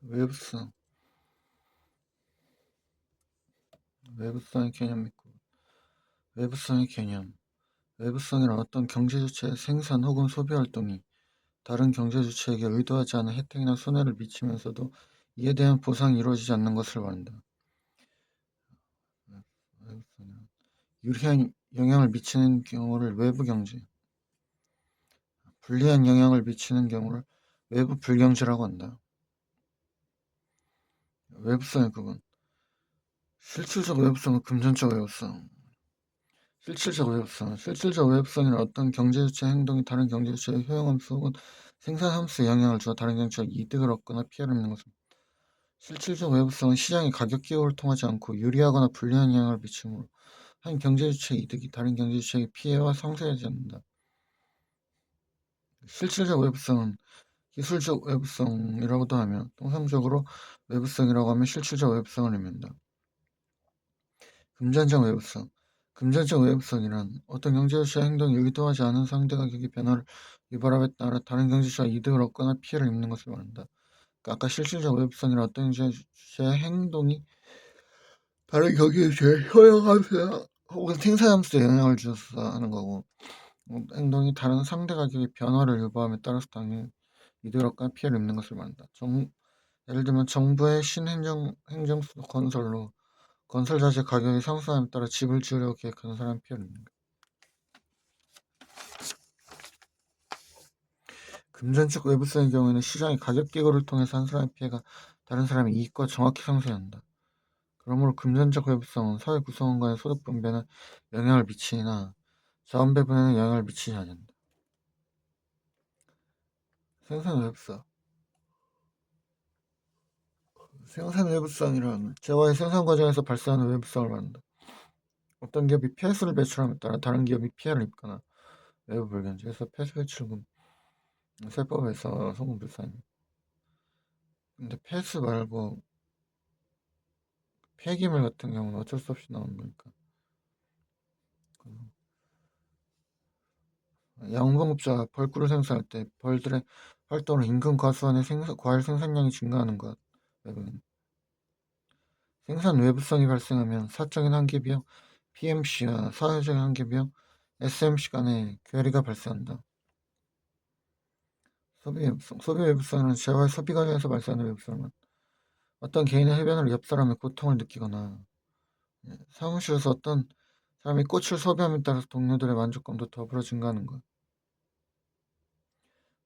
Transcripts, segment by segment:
외부성, 외부성의 개념 및 외부성의 개념. 외부성이란 어떤 경제 주체의 생산 혹은 소비 활동이 다른 경제 주체에게 의도하지 않은 혜택이나 손해를 미치면서도 이에 대한 보상이 이루어지지 않는 것을 말한다. 외부성이란 유리한 영향을 미치는 경우를 외부 경제, 불리한 영향을 미치는 경우를 외부 불경제라고 한다. 외부성의 구분. 실질적 외부성은 금전적 외부성. 실질적 외부성. 실질적 외부성이란 어떤 경제 주체 행동이 다른 경제 주체의 효용함수 혹은 생산 함수에 영향을 주어 다른 경제적 이득을 얻거나 피해를 입는 것입니다. 실질적 외부성은 시장의 가격 기호를 통하지 않고 유리하거나 불리한 영향을 미치므로 한 경제 주체의 이득이 다른 경제 주체의 피해와 상쇄하지 않는다. 실질적 외부성은 기술적 외부성이라고도 하며 통상적으로 외부성이라고 하면 실질적 외부성을 의미한다. 금전적 외부성. 금전적 외부성이란 어떤 경제주체의 행동이 의도하지 않은 상대 가격의 변화를 유발함에 따라 다른 경제주체가 이득을 얻거나 피해를 입는 것을 말한다. 그러니까 아까 실질적 외부성이란 어떤 경제주체의 행동이 다른 경제주체의 효용함수나 혹은 생산함수에 영향을 주어서 하는 거고, 행동이 다른 상대 가격의 변화를 유발함에 따라서 당연히 이득을 얻거나 피해를 입는 것을 말한다. 예를 들면 정부의 행정수 건설로 건설 자재 가격이 상승함에 따라 집을 지으려고 계획하는 사람의 피해를 입는 것. 금전적 외부성의 경우에는 시장의 가격 기고를 통해서 한 사람의 피해가 다른 사람의 이익과 정확히 상쇄한다. 그러므로 금전적 외부성은 사회 구성원 간의 소득 분배에 영향을 미치나 자원 배분에는 영향을 미치지 않는다. 생산 외부성. 생산 외부성이란 재화의 생산 과정에서 발생하는 외부성을 말한다. 어떤 기업이 폐수를 배출함에 따라 다른 기업이 피해를 입거나 외부 불경제에서 폐수 배출금 세법에서 소금 불사입니다. 근데 폐수 말고 폐기물 같은 경우는 어쩔 수 없이 나오는 거니까. 양봉업자가 벌꿀을 생산할 때 벌들의 활동으로 임금 과수원의 과일 생산량이 증가하는 것. 생산 외부성이 발생하면 사적인 한계 비용 PMC와 사회적인 한계 비용 SMC 간의 괴리가 발생한다. 소비 외부성. 소비 외부성은 재화의 소비 과정에서 발생하는 외부성은 어떤 개인의 해변으로 옆 사람의 고통을 느끼거나 사무실에서 어떤 사람이 꽃을 소비함에 따라서 동료들의 만족감도 더불어 증가하는 것.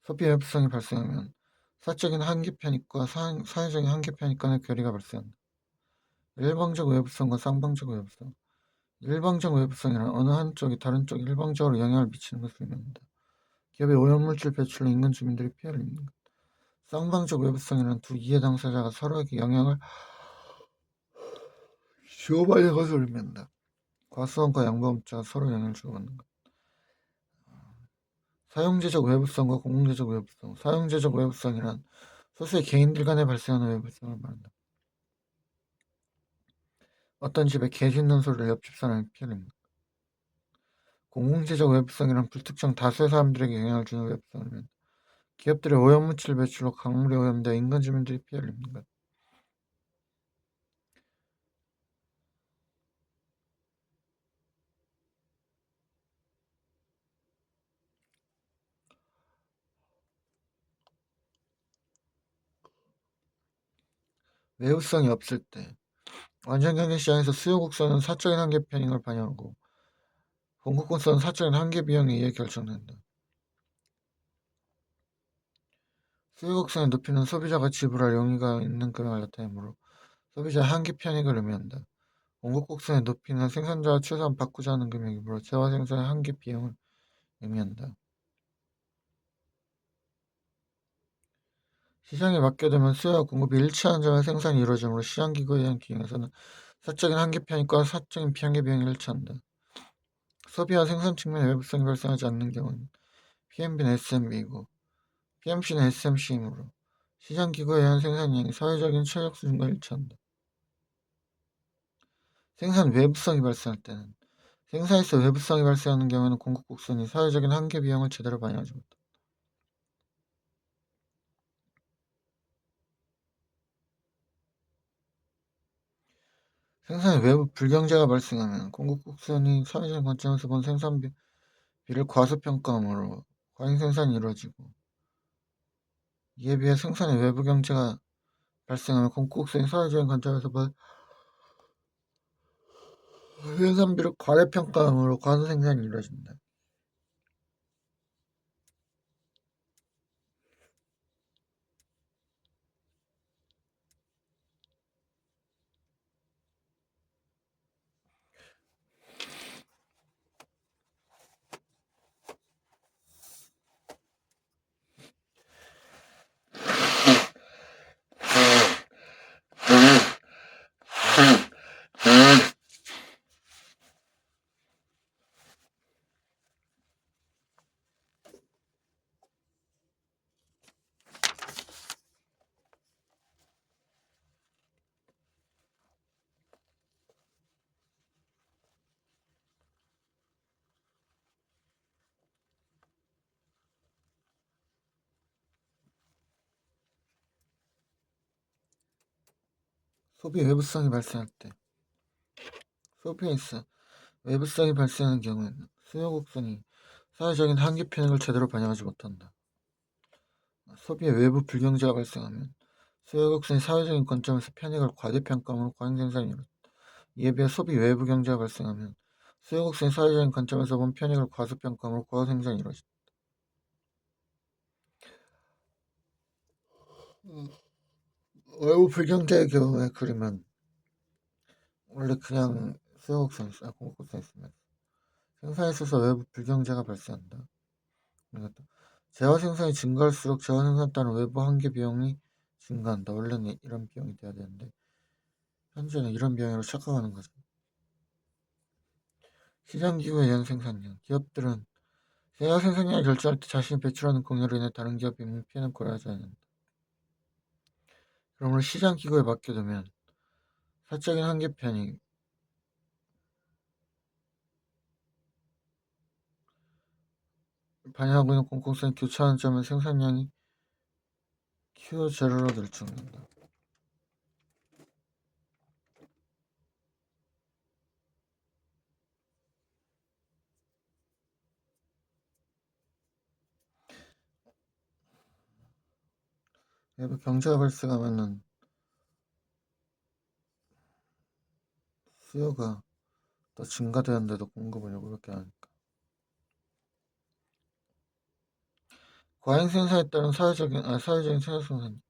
소비 외부성이 발생하면 사적인 한계 편익과 사회적인 한계 편익 간의 괴리가 발생한다. 일방적 외부성과 쌍방적 외부성. 일방적 외부성이란 어느 한쪽이 다른 쪽에 일방적으로 영향을 미치는 것을 의미합니다. 기업의 오염물질 배출로 인근 주민들이 피해를 입는 것. 쌍방적 외부성이란 두 이해 당사자가 서로에게 영향을 주고받는 것을 의미한다. 과수원과 양봉업자가 서로 영향을 주고받는 것. 사용제적 외부성과 공공재적 외부성. 사용제적 외부성이란 소수의 개인들 간에 발생하는 외부성을 말한다. 어떤 집에 개 짖는 소리를 옆집 사람이 피해를 입는 것. 공공재적 외부성이란 불특정 다수의 사람들에게 영향을 주는 외부성을 말한다. 기업들의 오염물질 배출로 강물이 오염되어 인근 주민들이 피해를 입는 것. 외부성이 없을 때 완전 경제 시장에서 수요 곡선은 사적인 한계 편익을 반영하고 공급 곡선은 사적인 한계 비용에 의해 결정된다. 수요 곡선의 높이는 소비자가 지불할 용의가 있는 금액을 나타내므로 소비자의 한계 편익을 의미한다. 공급 곡선의 높이는 생산자가 최소한 받고자 하는 금액이므로 재화 생산의 한계 비용을 의미한다. 시장에 맡겨두면 수요와 공급이 일치하는 점에 생산이 이루어지므로 시장기구에 의한 기능에서는 사적인 한계 편익과 사적인 비한계 비용이 일치한다. 소비와 생산 측면에 외부성이 발생하지 않는 경우는 PMB는 SMB이고 PMC는 SMC이므로 시장기구에 의한 생산량이 사회적인 최적 수준과 일치한다. 생산 외부성이 발생할 때는 생산에서 외부성이 발생하는 경우에는 공급 곡선이 사회적인 한계 비용을 제대로 반영하지 못한다. 생산의 외부 불경제가 발생하면 공급곡선이 사회적인 관점에서 본 생산비를 과소평가함으로 과잉 생산이 이루어지고, 이에 비해 생산의 외부 경제가 발생하면 공급곡선이 사회적인 관점에서 본 생산비를 과대평가함으로 과소생산이 이루어진다. 소비 외부성이 발생할 때, 소비에서 외부성이 발생하는 경우에는 수요 곡선이 사회적인 한계 편익을 제대로 반영하지 못한다. 소비의 외부 불경제가 발생하면 수요 곡선이 사회적인 관점에서 편익을 과대평가함으로 과잉 생산이 이루어진다. 이에 비해 소비 외부 경제가 발생하면 수요 곡선이 사회적인 관점에서 본 편익을 과소평가함으로 과소생산이 이루어진다. 외부 불경제의 경우에 그림은 원래 그냥 수요 곡선이 있어요. 공급 곡선이 있으면 생산에 있어서 외부 불경제가 발생한다. 그러니까 재화 생산이 증가할수록 재화 생산에 따른 외부 한계 비용이 증가한다. 원래는 이런 비용이 돼야 되는데 현재는 이런 비용으로 착각하는 거죠. 시장기구의 연생산량. 기업들은 재화 생산량을 결정할 때 자신이 배출하는 공여로 인해 다른 기업이 입는 피해는 고려하지 않는다. 그러므로 시장기구에 맡겨두면 사적인 한계 편익, 반영하고 있는 공공성이 교차하는 점은 생산량이 Q0로 결정된다. 외부 경제가 발생하면은 수요가 더 증가되는데도 공급을 요구밖에 안 하니까. 과잉 생산에 따른 사회적인 생산.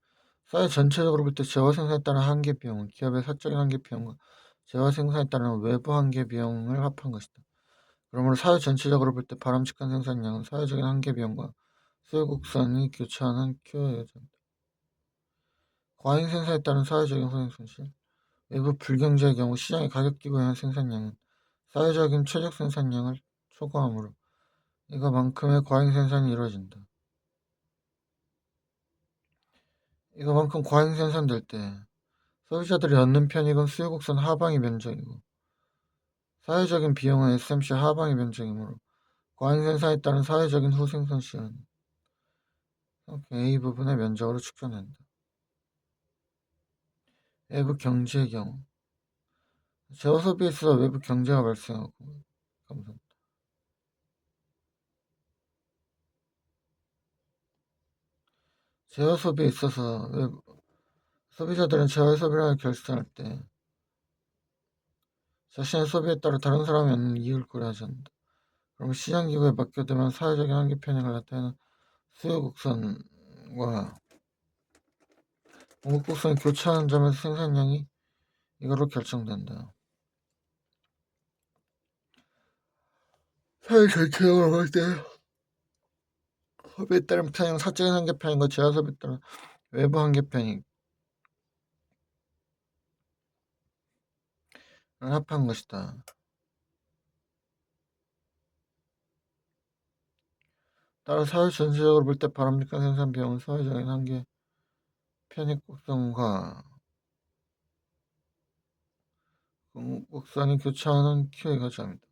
사회 전체적으로 볼 때 재화 생산에 따른 한계 비용은 기업의 사적인 한계 비용과 재화 생산에 따른 외부 한계 비용을 합한 것이다. 그러므로 사회 전체적으로 볼 때 바람직한 생산량은 사회적인 한계 비용과 수요 곡선이 교차하는 Q의 여자입니다. 과잉 생산에 따른 사회적인 손해 손실. 외부 불경제의 경우 시장의 가격 기구에 의한 생산량은 사회적인 최적 생산량을 초과하므로 이거만큼의 과잉 생산이 이루어진다. 이거만큼 과잉 생산될 때 소비자들이 얻는 편익은 수요 곡선 하방의 면적이고 사회적인 비용은 SMC 하방의 면적이므로 과잉 생산에 따른 사회적인 후생산 시는 A 부분의 면적으로 측정된다. 외부 경제의 경우 재화 소비에 있어서 외부 경제가 발생하고 감사합니다. 재화 소비에 있어서 소비자들은 재화 소비량을 결산할 때 자신의 소비에 따라 다른 사람이 얻는 이익을 고려하지 않는다. 그럼 시장기구에 맡겨두면 사회적인 한계 편익을 나타내는 수요 곡선과 공급 곡선이 교차하는 점에서 생산량이 이거로 결정된다. 사회 전체적으로 볼 때 소비에 따른 편익, 사적인 한계 편익과 재화 소비에 따른 외부 한계 편익을 합한 것이다. 따라 사회 전체적으로 볼 때 바람직한 생산 비용은 사회적인 한계 편익 곡선과 공급 곡선이 교차하는 Q의 거점이다.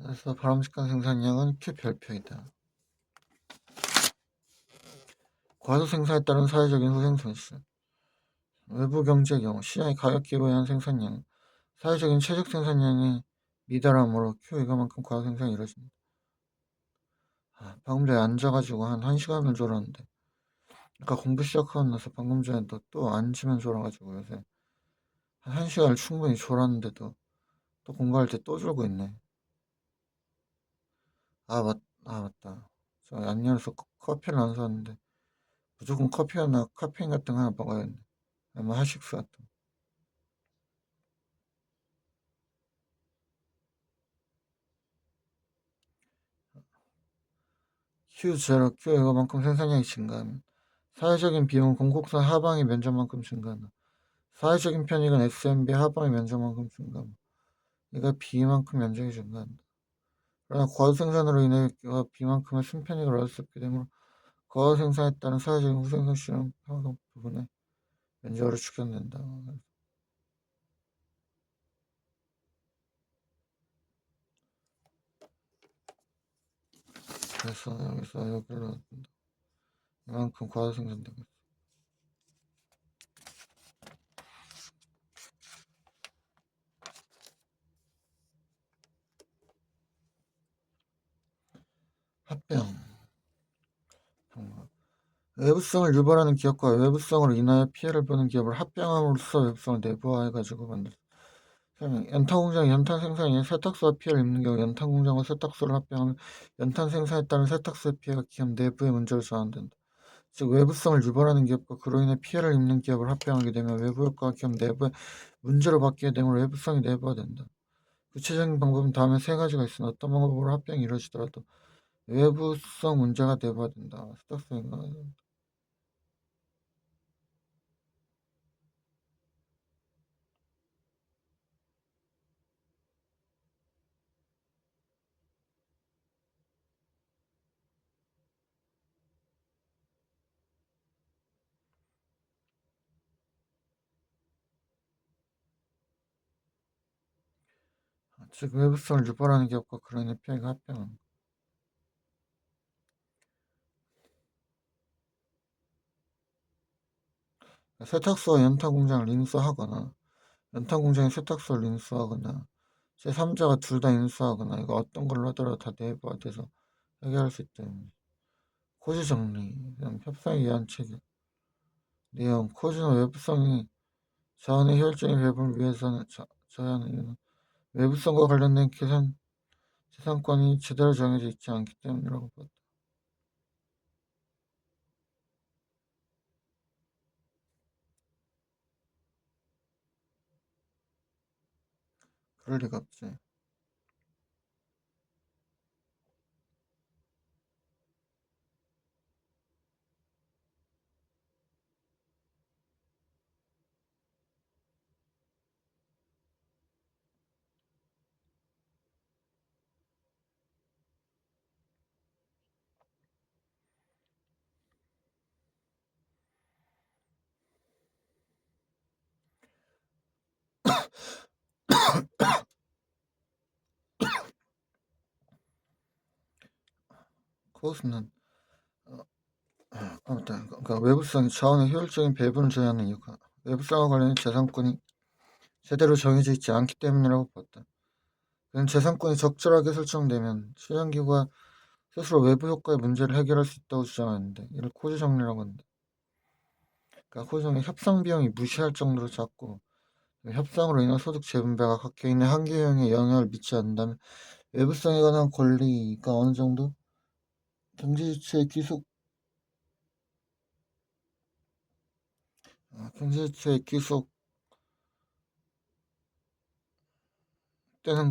그래서 바람직한 생산량은 Q 별표이다. 과도 생산에 따른 사회적인 후생 손실. 외부 경제의 경우 시장의 가격 기로에 의한 생산량, 사회적인 최적 생산량이 미달하므로 Q 이거만큼 과도 생산이 이루어진다. 방금 전에 앉아가지고 한 1시간을 졸았는데 아까 공부 시작하고 나서 방금 전에 또 앉으면 졸아가지고 요새 한 1시간을 충분히 졸았는데도 또 공부할 때 또 졸고 있네. 맞다. 저 양념에서 커피를 안 샀는데 무조건 커피나 카페인 같은 거 하나 먹어야겠네. 아니면 하식스 같은 거. Q0, Q 이거만큼 생산량이 증가하면 사회적인 비용은 공곡선 하방의 면적만큼 증가한다. 사회적인 편익은 SMB 하방의 면적만큼 증가한다. 이가 B만큼 면적이 증가한다. 그러나 과도생산으로 인해 B만큼의 순편익을 얻을 수 없게 되므로 과도생산에 따른 사회적인 후생성 실험 평가 부분에 면적으로 축소된다. 그래서 여기서 여기를 얻는다. 이만큼 과도생산되고 있어. 합병. 외부성을 유발하는 기업과 외부성으로 인하여 피해를 보는 기업을 합병함으로써 외부성을 내부화해가지고 만들다. 연탄공장이 연탄 생산에 세탁소와 피해를 입는 경우 연탄공장과 세탁소를 합병하면 연탄 생산에 따른 세탁소의 피해가 기업 내부의 문제로 전환된다. 즉 외부성을 유발하는 기업과 그로 인해 피해를 입는 기업을 합병하게 되면 외부 효과가 기업 내부의 문제로 바뀌게 되므로 외부성이 내부화된다. 구체적인 방법은 다음에 세 가지가 있으나 어떤 방법으로 합병이 이루어지더라도 외부성 문제가 내부화된다. 세탁소인가? 즉 외부성을 유발하는 기업과 그로 인해 피해가 합병한다. 세탁소와 연탄공장을 인수하거나 연탄공장이 세탁소를 인수하거나 제3자가 둘 다 인수하거나 이거 어떤 걸로 하더라도 다 내부화돼서 해결할 수 있다. 코지 정리, 그다음 협상에 의한 체계 내용, 코지는 외부성이 자원의 효율적인 배분을 위해서는 져야 하는 이유는 외부성과 관련된 재산권이 제대로 정해져 있지 않기 때문이라고 봤다. 그럴 리가 없지. 그것은 아무튼 그러니까 외부성이 자원의 효율적인 배분을 제한하는 이유가 외부성과 관련된 재산권이 제대로 정해져 있지 않기 때문이라고 봤다. 그는 재산권이 적절하게 설정되면 시장기구가 스스로 외부 효과의 문제를 해결할 수 있다고 주장하는데 이를 코지 정리라고 한다. 그러니까 코지 정리 협상 비용이 무시할 정도로 작고 협상으로 인한 소득 재분배가 각 개인의 한계 유형에 영향을 미치지 않는다면 외부성에 관한 권리가 어느 정도 경제지표에 귀속되는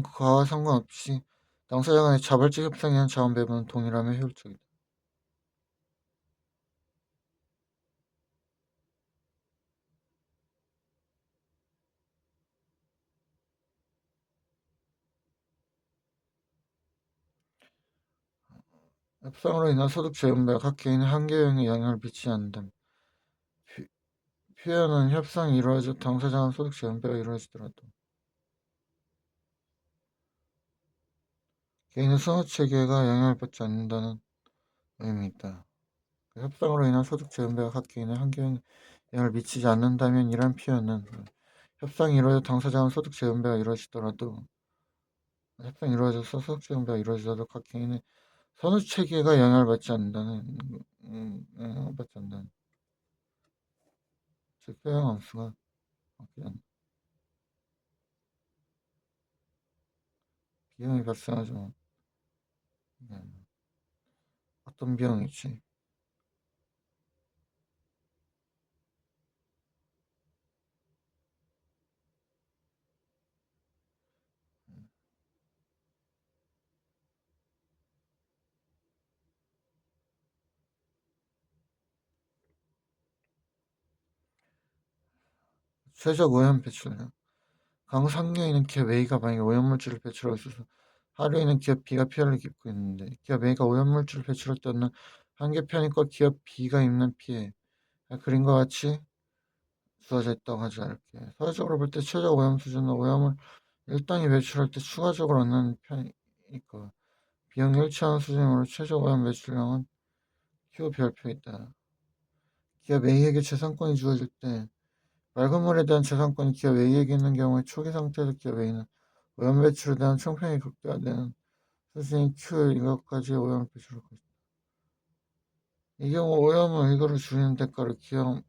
그와 상관없이 당사자 간의 자발적 협상에 의한 자원 배분은 동일하며 효율적이다. 협상으로 인한 소득 재분배가 각 개인의 한계 유형에 영향을 미치지 않는다면 표현은 협상이 이루어져 당사자 간 소득 재분배가 이루어지더라도 개인의 선호체계가 영향을 받지 않는다는 의미이다. 협상으로 인한 소득 재분배가 각 개인의 한계에 영향을 미치지 않는다면 이란 표현은 협상이 이루어져 당사자간 소득 재분배가 이루어지더라도 협상이 이루어져서 소득 재분배가 이루어지더라도 각 개인의 선호체계가 영향을 받지 않는다는 영향을 받지 않는다는 즉 표현 함수가 비용이 발생하죠. 어떤 비용이지? 최적 오염 배출량. 강상류에는 기업 A가 만약에 오염물질을 배출하고 있어서 하류에 있는 기업 B가 피해를 입고 있는데 기업 A가 오염물질을 배출할 때 얻는 한계 편익과 기업 B가 입는 피해 그림과 같이 주어져 있다고 하자. 이렇게 사회적으로 볼 때 최적 오염 수준은 오염을 일당이 배출할 때 추가적으로 얻는 편이니까 비용 일치하는 수준으로 최적 오염 배출량은 Q 별표에 있다. 기업 A에게 재산권이 주어질 때 맑은 물에 대한 재산권이 기업 A에게 있는 경우에 초기 상태에서 기업 A는 오염 배출에 대한 총평이 극대화되는 수준인 Q 이것까지 오염을 배출할 것이다. 이 경우 오염을 이거를 줄이는 대가로 기업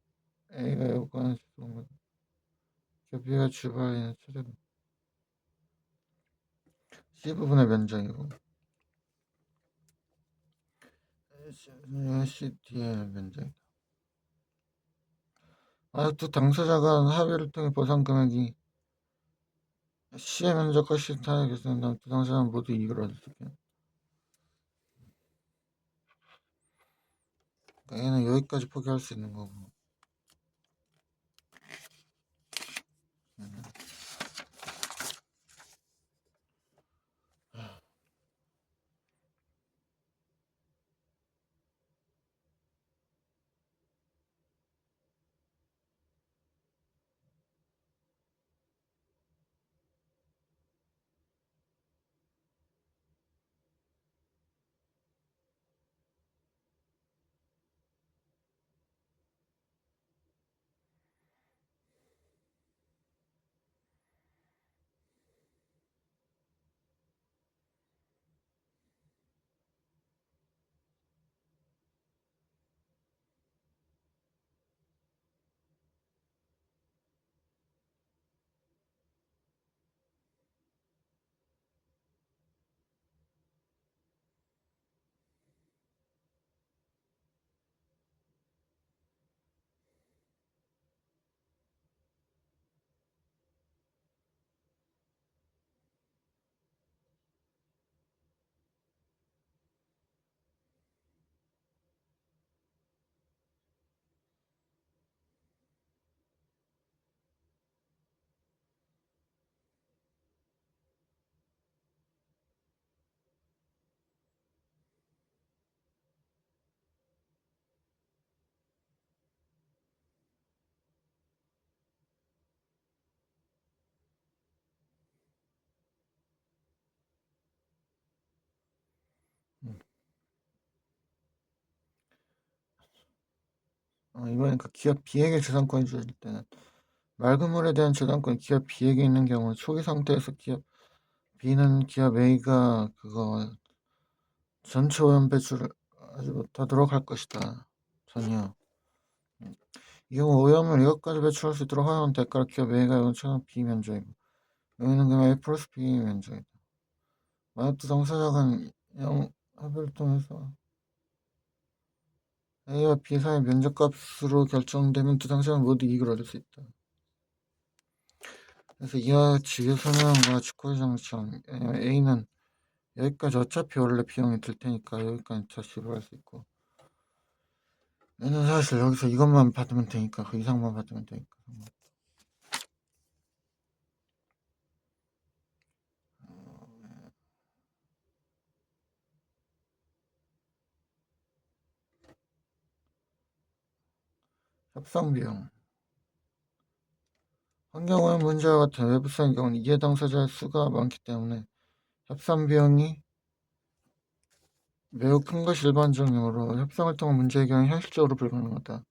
A가 요구하는 수준은 기업 B가 지불하는 최대 C 부분의 면적이고 CD의 면적이다. 또 당사자 간 합의를 통해 보상 금액이 C의 면적과 C 타의 계산한다면 두 당사자는 모두 이익을 얻을 수 있겠다. 그러니까 얘는 여기까지 포기할 수 있는 거고. 이번에 그 기업 B에게 재산권이 주어질 때는 맑은 물에 대한 재산권이 기업 B에게 있는 경우 초기 상태에서 기업 B는 기업 A가 그거 전체 오염 배출을 하지 못하도록 할 것이다. 전혀. 이 경우 오염을 이것까지 배출할 수 있도록 허용한 대가로 기업 A가 요청한 B 면적이고 여기는 그냥 A 플러스 B 면적이다. 만약 두 당사자 간 합의를 통해서 A와 B 사이의 면적값으로 결정되면 두 당사자는 모두 이익을 얻을 수 있다. 그래서 이와 지금 설명한 것 같이 코리장처럼 A는 여기까지 어차피 원래 비용이 들 테니까 여기까지 다 지불할 수 있고 얘는 사실 여기서 이것만 받으면 되니까 그 이상만 받으면 되니까 협상 비용 환경오염 문제와 같은 외부성의 경우는 이해 당사자의 수가 많기 때문에 협상 비용이 매우 큰 것이 일반적이므로 협상을 통한 문제 해결은 현실적으로 불가능하다.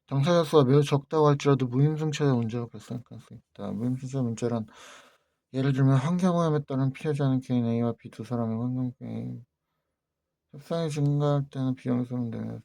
당사자 수가 매우 적다고 할지라도 무임승차의 문제가 발생할 가능성이 있다. 무임승차 문제란 예를 들면 환경오염에 따른 피해자는 개인 A와 B 두 사람의 환경오염 협상이 증가할 때는 비용이 소모되면서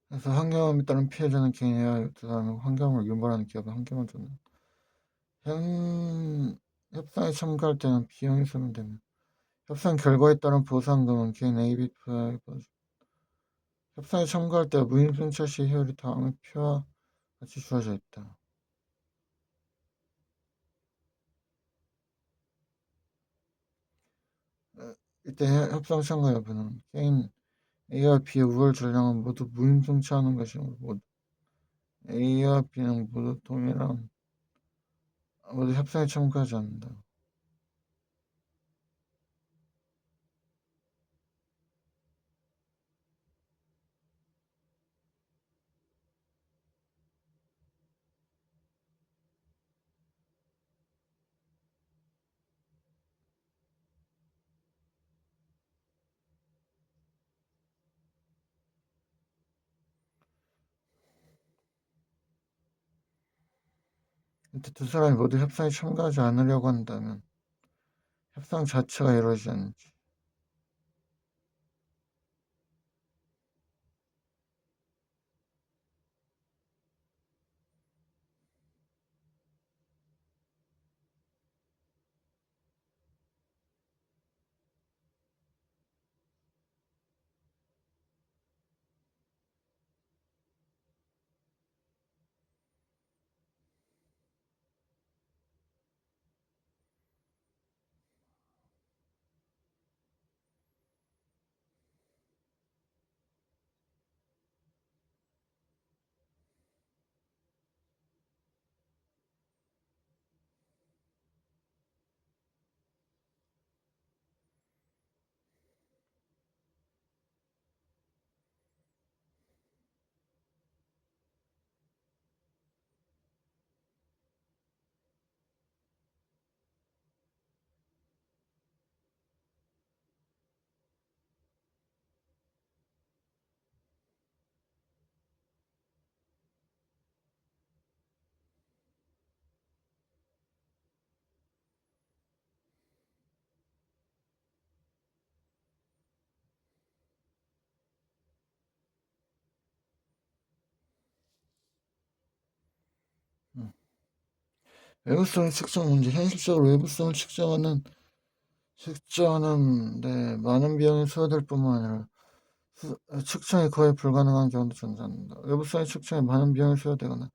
그래서 환경오염에 따른 피해자는 개인 A와 두 사람의 환경을 유발하는 기업의 환경을 줬는 현 협상에 참가할 때는 비용이 소모되며 협상 결과에 따른 보상금은 개인 A, B, B의 협상에 참가할 때 무임승차 시 효율이 다음의 표와 같이 주어져 있다. 이때 협상 참가 여부는 개인 A와 B의 우월 전량은 모두 무임승차하는 것이므로 A와 B는 모두 협상에 참가하지 않는다. 이때 두 사람이 모두 협상에 참가하지 않으려고 한다면 협상 자체가 이루어지지 않지. 외부성의 측정 문제. 현실적으로 외부성을 측정하는 많은 비용이 소요될 뿐만 아니라 측정이 거의 불가능한 경우도 존재한다. 외부성의 측정에 많은 비용이 소요되거나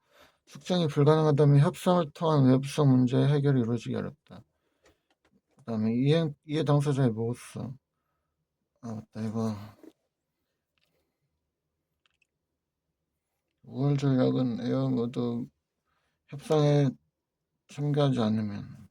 측정이 불가능하다면 협상을 통한 외부성 문제의 해결이 이루어지기 어렵다. 그 다음에 이해 당사자의 모호성. 맞다. 이거 우월 전략은 A와 모두 협상에 참가하지 않으면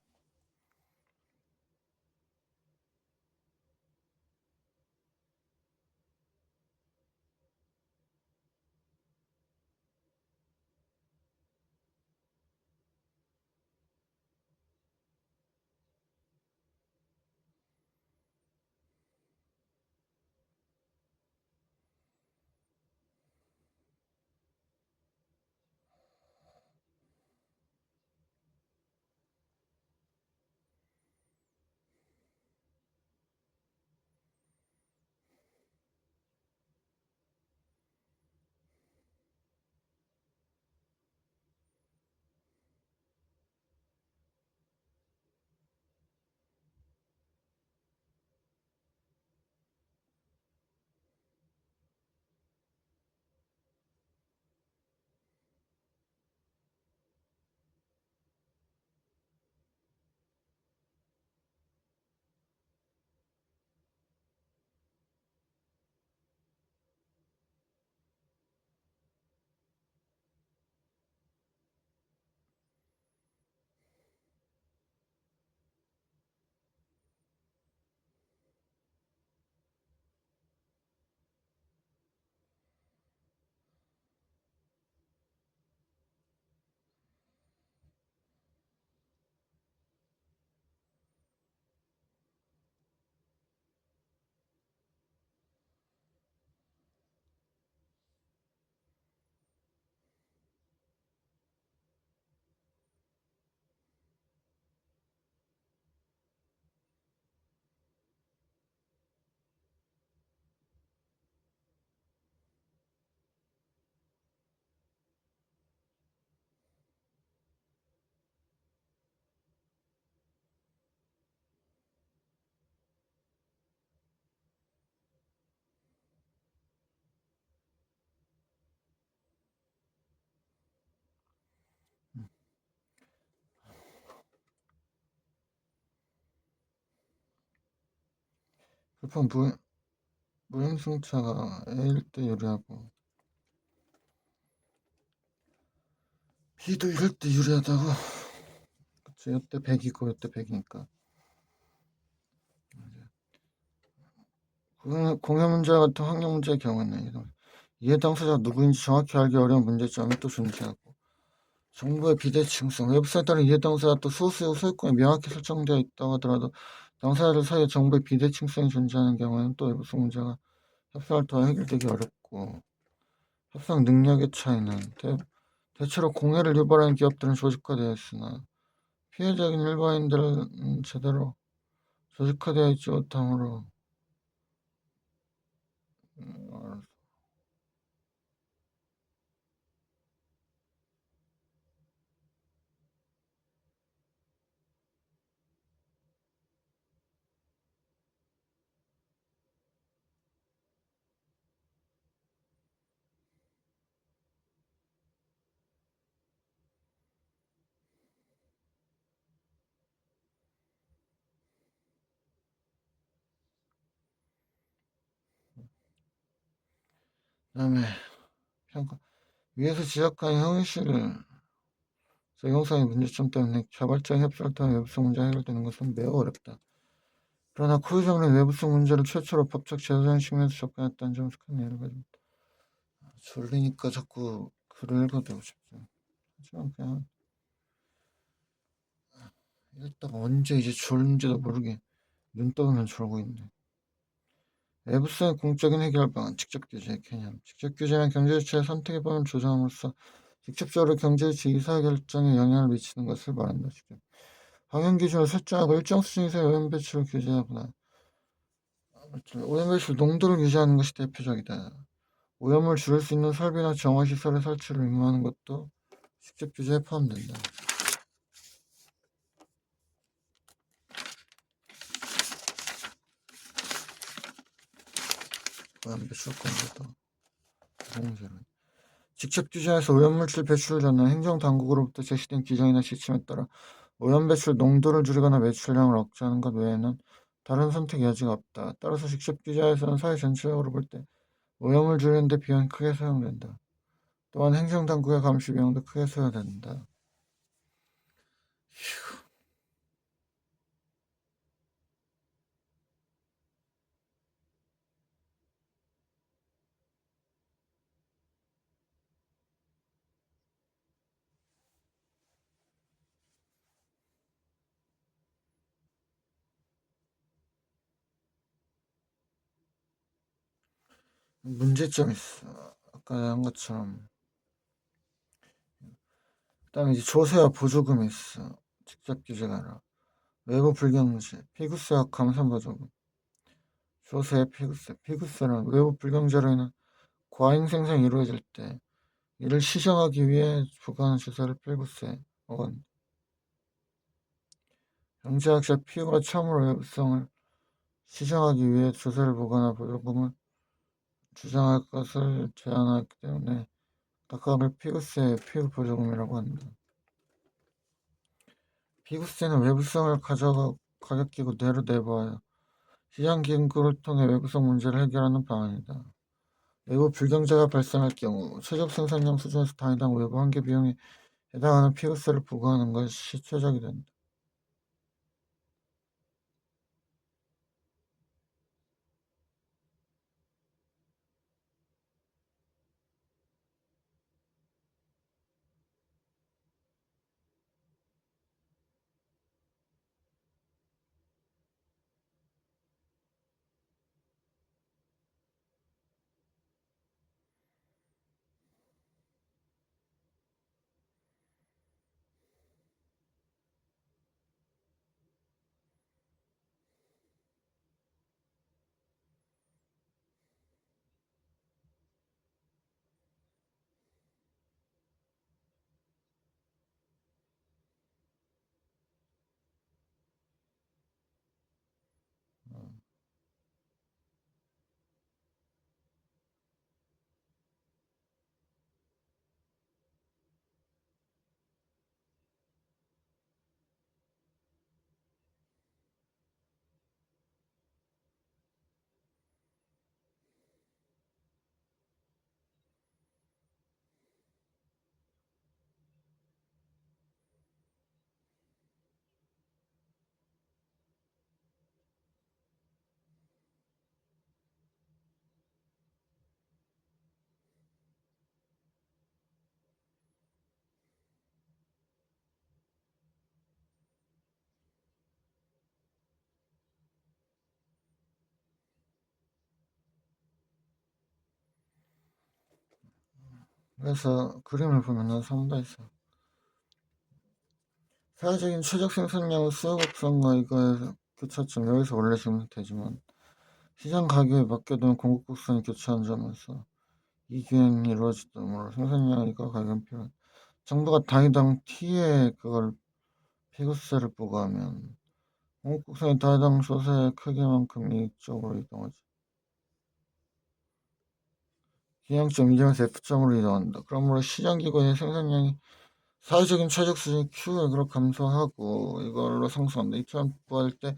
급한 무임승차가 A일 때 유리하고 B도 이럴 때 유리하다고. 그치, 이때 100이고 이때 100이니까. 공여 문제와 같은 환경 문제의 경우는 이해 당사자가 누구인지 정확히 알기 어려운 문제점이 또 존재하고, 정보의 비대칭성, 웹사이트에 따른 이해 당사자가 또 소수의 소유권이 명확히 설정되어 있다고 하더라도 당사자들 사이에 정보의 비대칭성이 존재하는 경우에는 또 외부성 문제가 협상을 통해 해결되기 어렵고, 협상 능력의 차이는 대체로 공해를 유발하는 기업들은 조직화되어 있으나 피해자인 일반인들은 제대로 조직화되어 있지 못하므로 그다음에 평가 위에서 지적한 형식 적용상의 문제점 때문에 자발적 협상을 통해 외부성 문제가 해결되는 것은 매우 어렵다. 그러나 코유정은 외부성 문제를 최초로 법적 제도적인 측면에서 접근했다는 점에서 큰 예를 가집니다. 졸리니까 자꾸 글을 읽어대고 싶죠. 하지만 그냥 읽다가 언제 이제 졸는지도 모르게 눈 떠보면 졸고 있네. 외부성의 공적인 해결 방안, 직접 규제 개념. 직접 규제는 경제주체의 선택의 범위를 조정함으로써 직접적으로 경제주체 의사결정에 영향을 미치는 것을 말한다. 직접. 방향 기준을 설정하고 일정 수준 이상의 오염 배출을 규제하거나 오염 배출 농도를 유지하는 것이 대표적이다. 오염을 줄일 수 있는 설비나 정화시설의 설치를 의무하는 것도 직접 규제에 포함된다. 오염 배출 건조도 공제는 직접 규제에서 오염물질 배출을 잡는 행정당국으로부터 제시된 규정이나 지침에 따라 오염 배출 농도를 줄이거나 배출량을 억제하는 것 외에는 다른 선택 여지가 없다. 따라서 직접 규제에서는 사회 전체적으로 볼 때 오염을 줄이는 데 비용이 크게 사용된다. 또한 행정당국의 감시 비용도 크게 소요된다. 문제점이 있어. 아까 한 것처럼. 그다음에 이제 조세와 보조금이 있어. 직접 규제가 아니라. 외부 불경제, 피구세와 감산 보조금. 조세, 피구세. 피구세는 외부 불경제로 인한 과잉 생산이 이루어질 때 이를 시정하기 위해 부과하는 조세를 피구세 혹은 경제학자 피구가 처음으로 외부성을 시정하기 위해 조세를 부과하나 보조금을 주장할 것을 제안하기 때문에 각각을 피구세, 피구 보조금이라고 한다. 피구세는 외부성을 가져가 가격기구 내로 내보아요. 시장 기구를 통해 외부성 문제를 해결하는 방안이다. 외부 불경제가 발생할 경우 최적 생산량 수준에서 단위당 외부 한계 비용에 해당하는 피구세를 부과하는 것이 최적이 된다. 그래서 그림을 보면은 상당해서 사회적인 최적 생산량은 수요 곡선과 이거의 교차점 여기서 원래 지으면 되지만 시장 가격에 맡겨두면 공급 곡선이 교차한 점에서 이균형이 이루어지므로 생산량이가 가격은 필요한 정부가 단위당 T에 그걸 피그셀을 부과하면 공급 곡선이 단위당 소세의 크기만큼 이쪽으로 이동하지. 기항점 이점에서 F점으로 이동한다. 그러므로 시장 기관의 생산량이 사회적인 최적 수준이 Q액으로 감소하고 이걸로 상승한다. 이처럼 부할 때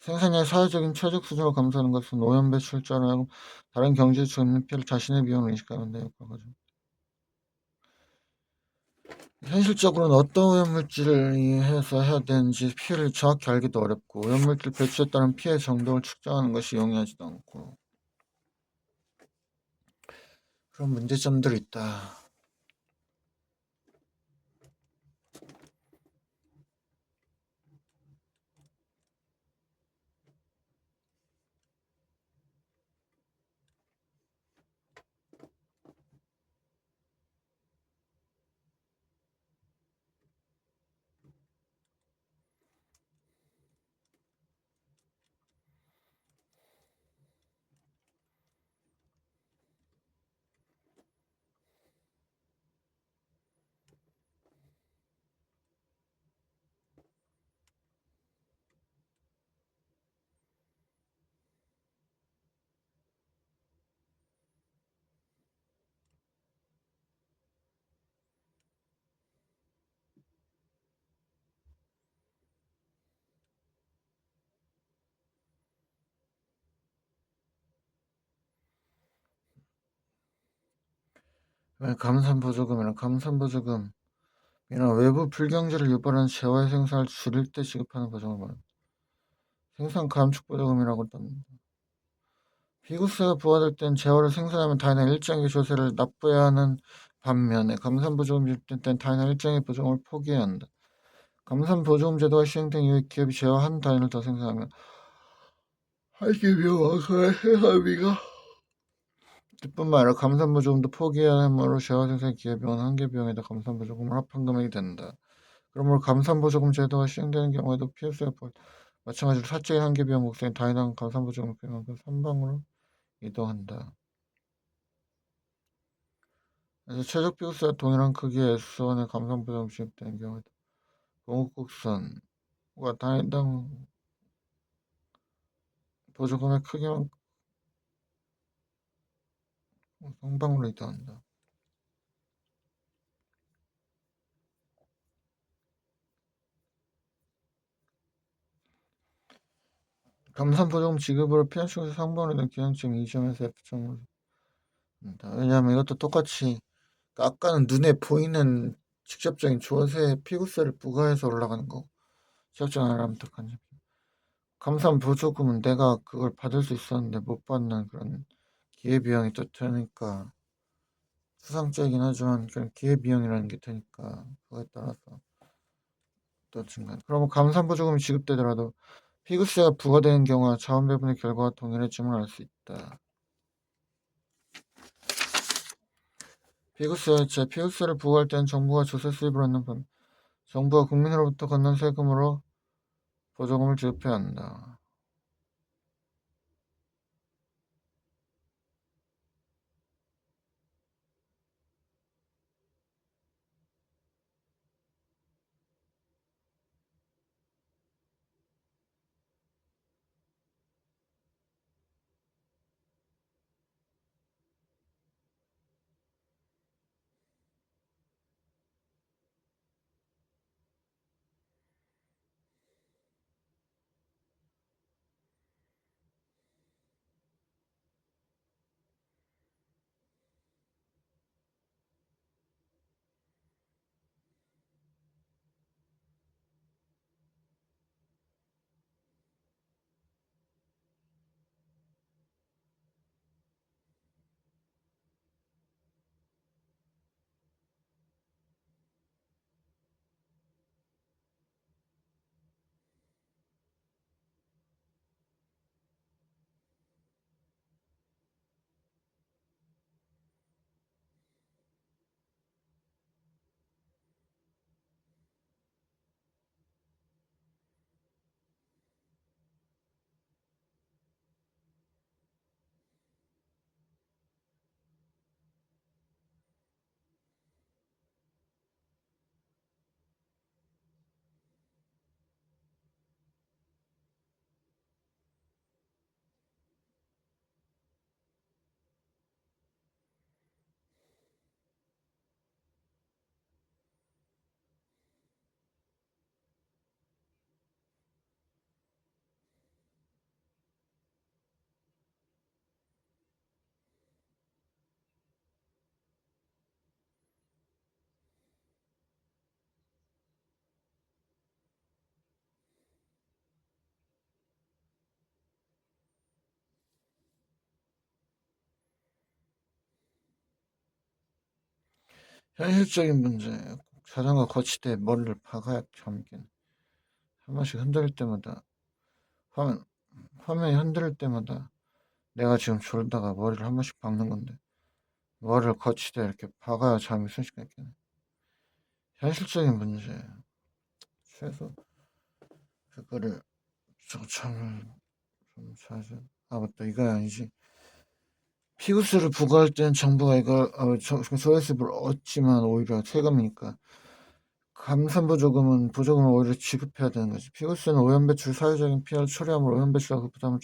생산량의 사회적인 최적 수준으로 감소하는 것은 오염 배출자로 하고 다른 경제에 주는 피해를 자신의 비용으로 인식하는 데 효과가 좀. 현실적으로는 어떤 오염물질을 해서 해야 되는지 피해를 정확히 알기도 어렵고 오염물질 배출에 따른 피해 정도를 측정하는 것이 용이하지도 않고 그런 문제점들이 있다. 감산보조금이란 이런 외부 불경제를 유발하는 재화의 생산을 줄일 때 지급하는 보조금을 말합니다. 생산 감축 보조금이라고 떴는데 비구세가 부과될 땐 재화를 생산하면 다인한 일정의 조세를 납부해야 하는 반면에 감산보조금이 지급될 땐 다인한 일정의 보조금을 포기해야 한다. 감산보조금 제도가 시행된 이후에 기업이 재화 한 단위를 더 생산하면 할기비용과 생산비가 뿐만 아니라 감산보조금도 포기해야 하므로 재화 생산 기업비용은 한개비용에다 감산보조금을 합한 금액이 된다. 그러므로 감산보조금 제도가 시행되는 경우에도 PSF 마찬가지로 사적인 한계비용 곡선이 다양한 감산보조금 비용만큼 선방으로 이동한다. 그래서 최적 비율수와 동일한 크기의 S1의 감산보조금 지급되는 경우에도 공급곡선과 단위당 보조금의 크기만큼 선방으로 이동한다. 감산보조금 지급으로 피한 쪽에서 상방으로 된 기한점 2점에서 F점으로 된다. 왜냐하면 이것도 똑같이 아까는 눈에 보이는 직접적인 조세 피구세를 부과해서 올라가는 거고 직접적인 아람탁한 감산 보조금은 내가 그걸 받을 수 있었는데 못 받는 그런 기회비용이 또 되니까 수상적이긴 하지만 그런 기회비용이라는 게 되니까 그거에 따라서 또 증가. 그러면 감산 보조금이 지급되더라도 피구세가 부과되는 경우와 자원 배분의 결과가 동일해짐을 알 수 있다. 피구세를 부과할 때는 정부가 조세 수입을 얻는 반 정부가 국민으로부터 걷는 세금으로 보조금을 지급해야 한다. 현실적인 문제. 자전거 거치대에 머리를 박아야 잠이 깨네. 한 번씩 흔들 때마다 화면, 화면이 흔들 때마다 내가 지금 졸다가 머리를 한 번씩 박는 건데 머리를 거치대에 이렇게 박아야 잠이 순식간에 깨네. 현실적인 문제. 최소 그거를 잠을 좀 자주. 아 맞다, 이거 아니지. 피구스를 부과할 때는 정부가 이걸 조회수를 얻지만 오히려 세금이니까 감산보조금은 보조금을 오히려 지급해야 되는 거지. 피구스는 오염배출 사회적인 피해를 초래함으로 오염배출과 그 부담을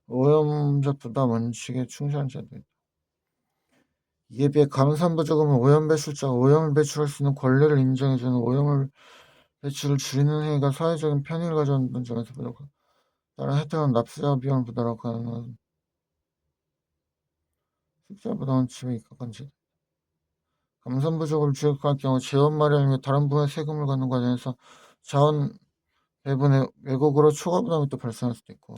오염자 부담 원칙에 충실한 제도이다. 이에 비해 감산보조금은 오염배출자가 오염을 배출할 수 있는 권리를 인정해주는 오염을 배출을 줄이는 행위가 사회적인 편의를 가져온다는 점에서 부족하고 다른 혜택은 납세자 비용을 부담하고 가능한 숙제 부담 원칙에 입각한 제도. 감산 부족을 지급할 경우 재원 마련 및 다른 부분의 세금을 걷는 과정에서 자원 배분의 왜곡으로 초과 부담이 또 발생할 수도 있고,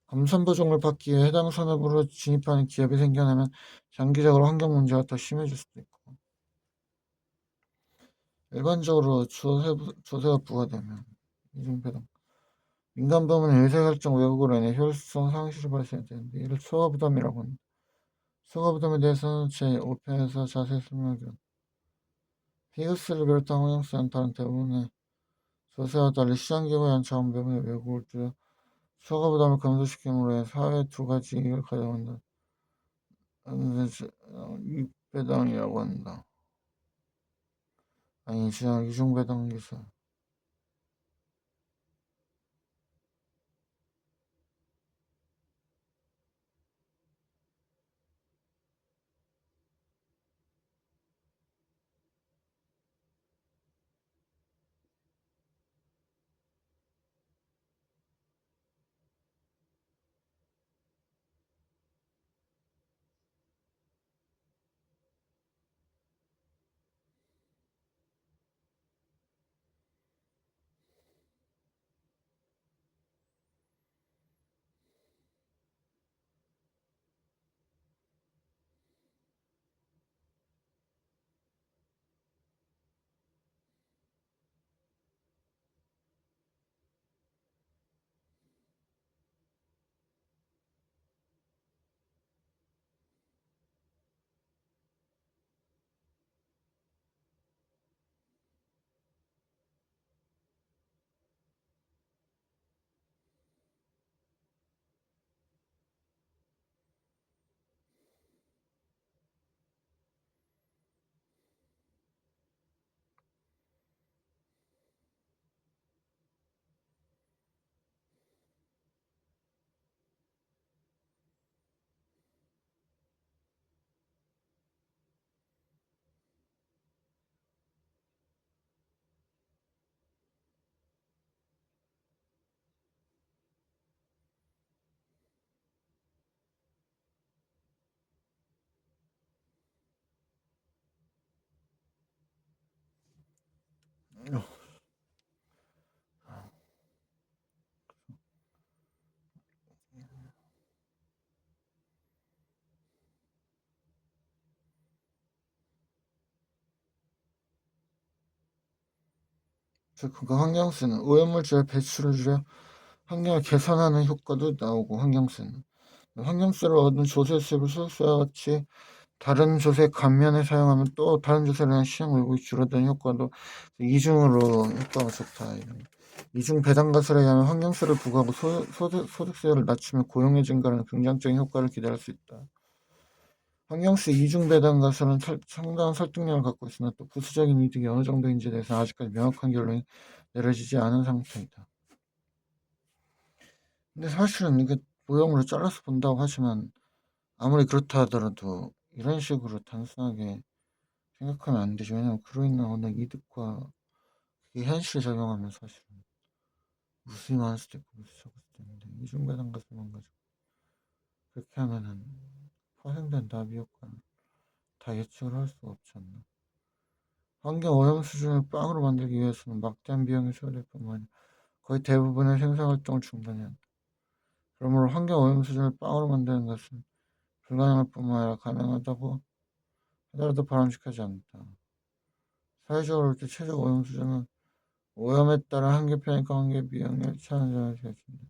감산 부족을 받기 위해 해당 산업으로 진입하는 기업이 생겨나면 장기적으로 환경 문제가 더 심해질 수도 있고, 일반적으로 조세가 부과되면 이중배당 민간 부문의 의사결정 왜곡으로 인해 효율성 상실이 발생되는데 이를 초과 부담이라고 합니다. 초과 부담에 대해서는 제5편에서 자세히 설명하기로 피그스를 비롯한 환경성은 다른 대부분의 조세와 달리 시장기구에 한 자원 배분의 왜곡을 줄여 초과 부담을 감소시킴으로 해 사회에 두 가지 이익을 가져간다. 이익배당이라고 한다. 아니, 시장 이중배당 기사. 즉, 그 환경세는 오염물질의 배출을 줄여 환경을 개선하는 효과도 나오고, 환경세를 얻은 조세 수입을 소득세와 같이 다른 조세 감면에 사용하면 또 다른 조세를 위한 시장 왜곡이 줄어드는 효과도 이중으로 효과가 좋다. 이중 배당 가설에 의하면 환경세를 부과하고 소득세를 낮추면 고용의 증가라는 긍정적인 효과를 기대할 수 있다. 환경세 이중 배당 가설은 상당한 설득력을 갖고 있으나 또 부수적인 이득이 어느 정도인지에 대해서는 아직까지 명확한 결론이 내려지지 않은 상태이다. 근데 사실은 이게 모형으로 잘라서 본다고 하지만 아무리 그렇다 하더라도 이런 식으로 단순하게 생각하면 안 되죠. 왜냐면 그로 인한 어느 이득과 그게 현실에 적용하면 사실은 무수히 많을 수도 있고 무수히 적을 수도 있는데 이중배당 가설만 가지고 그렇게 하면은 파생된 나비 효과는 다 예측을 할 수가 없지 않나. 환경 오염 수준을 빵으로 만들기 위해서는 막대한 비용이 소요될 뿐만 아니라 거의 대부분의 생산활동을 중단해야 한다. 그러므로 환경 오염 수준을 빵으로 만드는 것은 불가능할 뿐만 아니라 가능하다고 하더라도 바람직하지 않다. 사회적으로 볼 때 최적 오염 수준은 오염에 따라 한계 편익과 한계 비용에 차이가 되었습니다.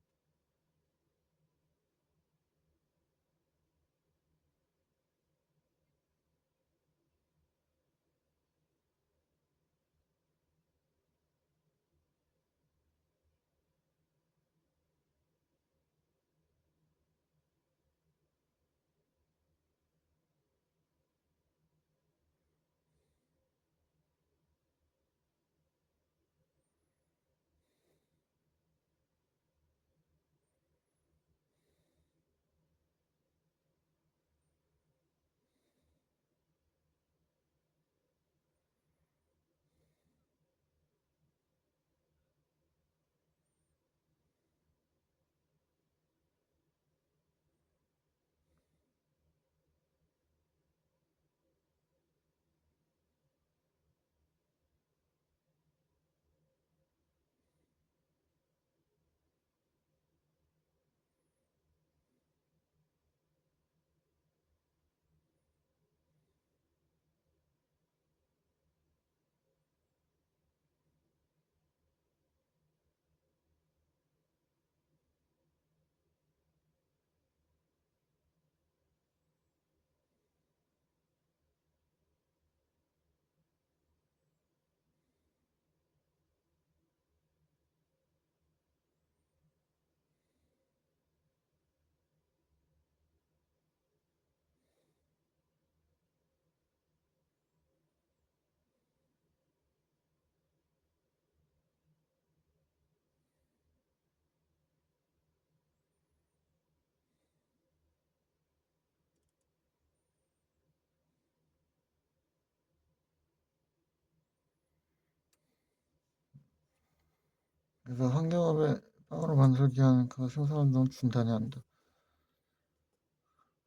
그래서 환경업에 빵으로 만들기 위한 그 생산운동을 중단해야 한다.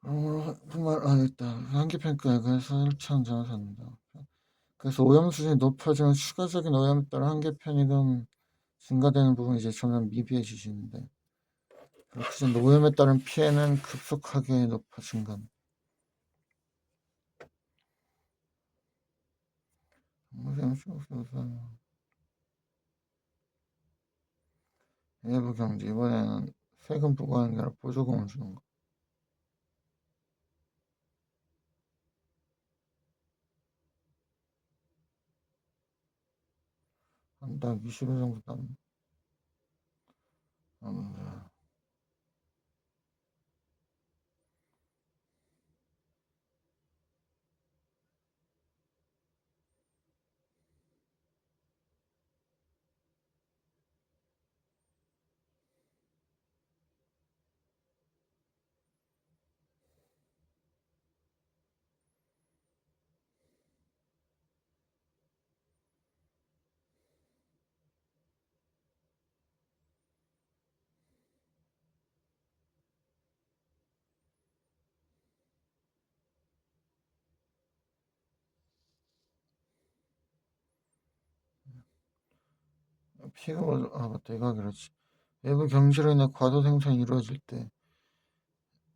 뿐만 아니다. 한계평가에 그래서 1차 전을 산다. 그래서 오염 수준이 높아지면 추가적인 오염에 따라 한계 편익은 증가되는 부분이 이제 점점 미비해지시는데 그렇게 된 오염에 따른 피해는 급속하게 높아진다. 일부 경제 이번에는 세금 부과하는 게 아니라 보조금을 주는 거. 한 달 20일 정도 남는다. 피해가 맞다 이거 그렇지. 외부 경제로 인해 과도 생산이 이루어질 때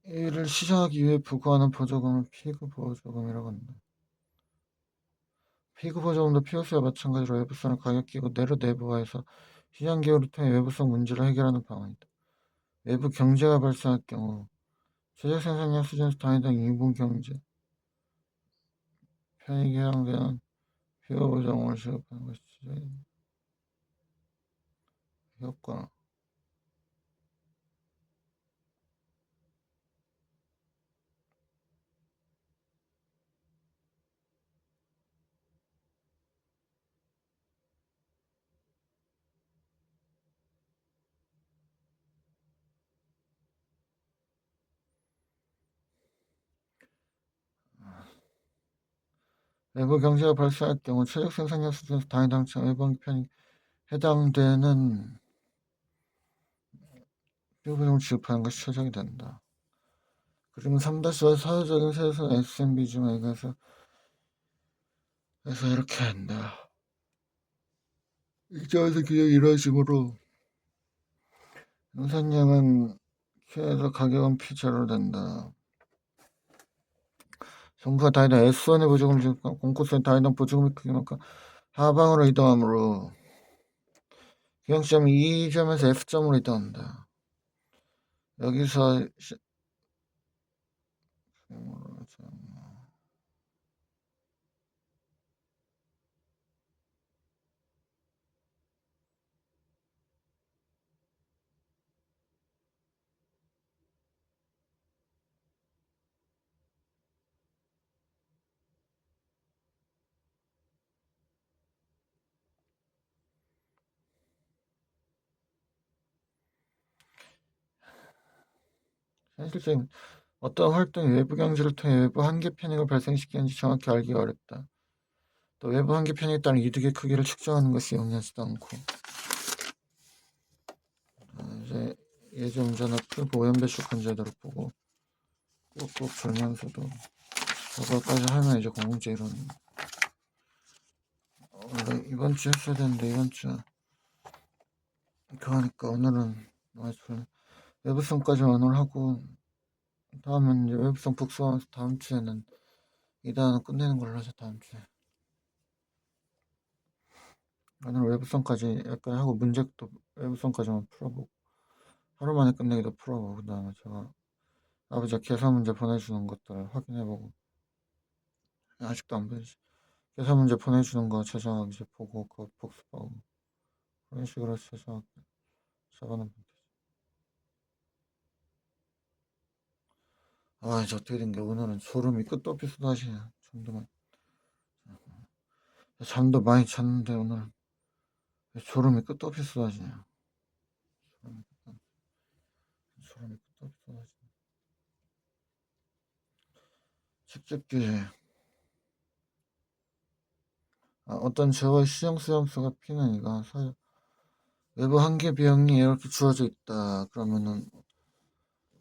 이를 시정하기 위해 부과하는 보조금을 피그 보조금이라고 한다. 피그 보조금도 피오스와 마찬가지로 외부성을 가격기구 내로 내부화해서 시장 기구를 통해 외부성 문제를 해결하는 방안이다. 외부 경제가 발생할 경우 최저 생산량 수준에서 단위당 인분 경제 편익에 해당되는 피그 보조금을 지급하는 것이지. 효과 외부 경제가 발생할 경우 최적 생산량 수준에서 단위당 외부 편익 해당되는 피그 보조금을 지급하는 것이 최적이 된다. 그리고 3-5 사회적인 세수 SMB 중에 그래서 이렇게 한다. 이점에서 규정이 이루어지므로 생산량은 키에서 가격은 피제로 된다. 정부가 다이당 S1의 보조금을 지급하고 공급선의 다이당 보조금의 크기만큼 하방으로 이동하므로 기형점이 E점에서 F점으로 이동한다. 여기서 현실적인 어떤 활동이 외부 경지를 통해 외부 한계 편익을 발생시키는지 정확히 알기가 어렵다. 또 외부 한계 편익에 따른 이득의 크기를 측정하는 것이 용이하지도 않고. 이제 예전 문제나 풀고 오염배출한 제도를 보고 꾹꾹 졸면서도 저거까지 하면 이제 공공재 이론. 원래 이번 주 했어야 되는데 이번 주 그러니까 오늘은 외부성까지만 오늘 하고 다음은 이제 외부성 복수하면서 다음 주에는 이 단원 끝내는 걸로 하자. 다음 주에 오늘 외부성까지 약간 하고 문제도 외부성까지만 풀어보고 하루 만에 끝내기도 풀어보고 그 다음에 제가 아버지가 계산 문제 보내주는 것들 확인해보고 아직도 안 보내지 계산 문제 보내주는 거 저장 이제 보고 그거 복습하고 그런 식으로 저장 잡아놓으면 되지. 아 이제 어떻게 된 게 오늘은 소름이 끝도 없이 쏟아지네. 잠도 많이 잤는데 오늘 소름이 끝도 없이 쏟아지네요. 소름이 끝도 없이 쏟아지네. 직접교제 어떤 제어의 시정 수렴수가 P는 이가 외부 한계 비용이 이렇게 주어져 있다. 그러면은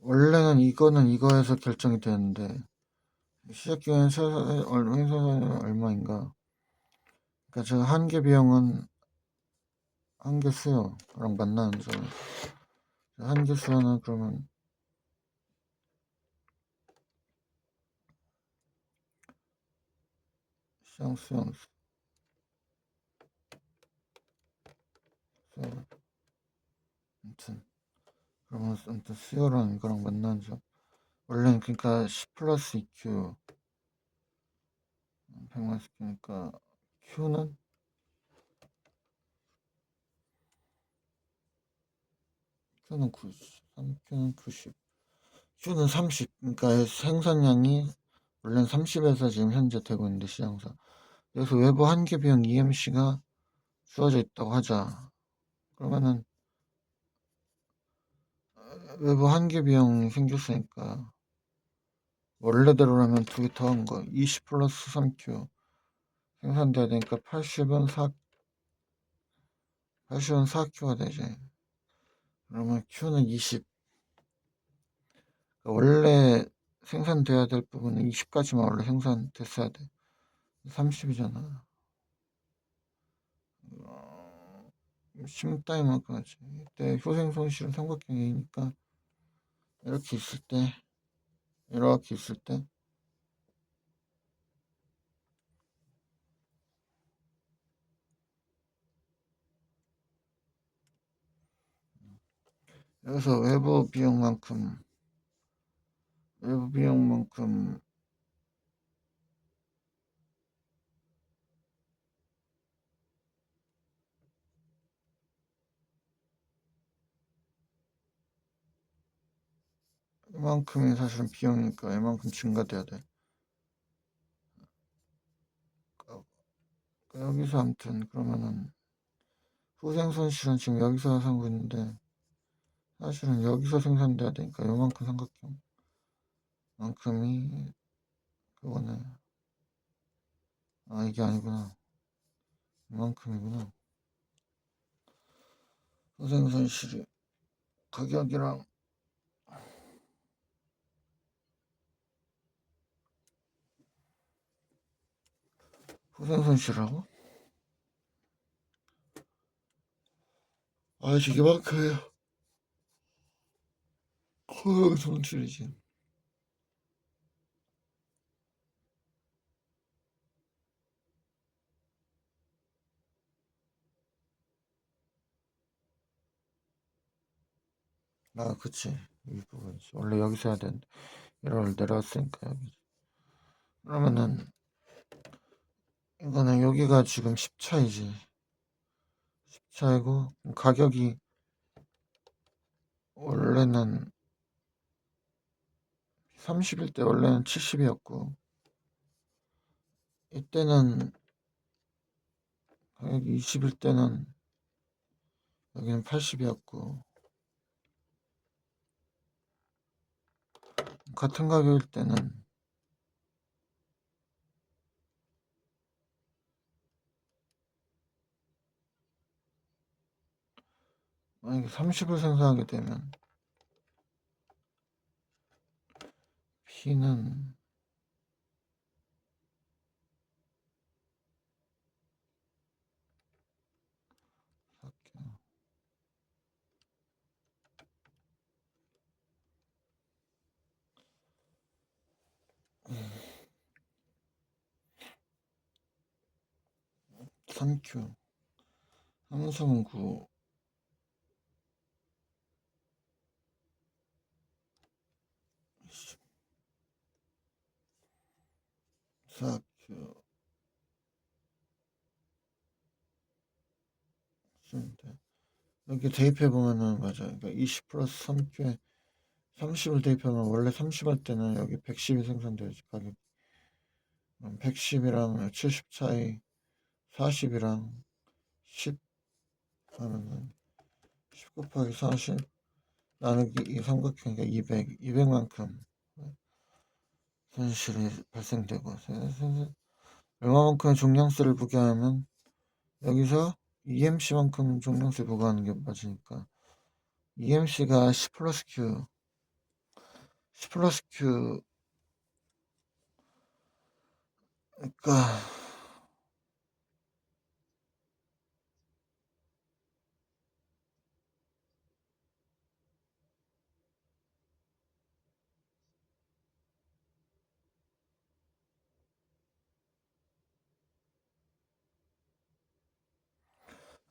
원래는 이거는 이거에서 결정이 되는데 시작 기간은 회사 얼마인가? 그러니까 제가 한계 비용은 한계 수요랑 만나는 점. 한계 수요는 그러면 시장 수요 아무튼 그러면 아무튼 수요랑 이거랑 만나는 점. 원래는 그러니까 10 플러스 EQ 100만 스키니까 Q는 Q는 90, 3Q는 90, Q는 30. 그러니까 생산량이 원래는 30에서 지금 현재 되고 있는데 시장사. 여기서 외부 한계 비용 EMC가 주어져 있다고 하자. 그러면은 외부 한계 비용이 생겼으니까 원래대로라면 두 개 더한 거 20 플러스 3Q 생산돼야 되니까 80은 4Q가 되지. 그러면 Q는 20. 원래 생산돼야 될 부분은 20까지만 원래 생산됐어야 돼. 30이잖아. 심따위만큼 하지. 이때 효생 손실은 삼각형이니까 이렇게 있을 때 여기서 외부 비용만큼 이만큼이 사실은 비용이니까 이만큼 증가돼야 돼. 여기서 아무튼 그러면은 후생 손실은 지금 여기서 하고 있는데 사실은 여기서 생산돼야 되니까 요만큼 삼각형 만큼이 그거네. 이게 아니구나. 이만큼이구나. 후생 손실이 가격이랑 후생 손실하고 이게 만큼이야. 후생 손실이지. 아, 그치. 이 부분이지. 원래 여기서 해야 되는데 1월 내려왔으니까 여기. 그러면은 이거는 여기가 지금 10차이지. 10차이고 가격이 원래는 30일 때 원래는 70이었고 이때는 가격이 20일 때는 여기는 80이었고 같은 가격일 때는 만약에 30을 생산하게 되면 P는 3Q 삼성은 9 4Q 쓰면 돼. 여기 대입해 보면은 맞아. 그러니까 20 플러스 3Q에 30을 대입하면 원래 30 할 때는 여기 110이 생산되지 가격. 110이랑 70 차이 40이랑 10 하면은 10 곱하기 40 나누기 이 삼각형이니까 200만큼 손실이 발생되고 얼마만큼의 종량세를 부과하면 여기서 EMC만큼 종량세 부과하는 게 맞으니까 EMC가 10 플러스 Q 10 플러스 Q 그러니까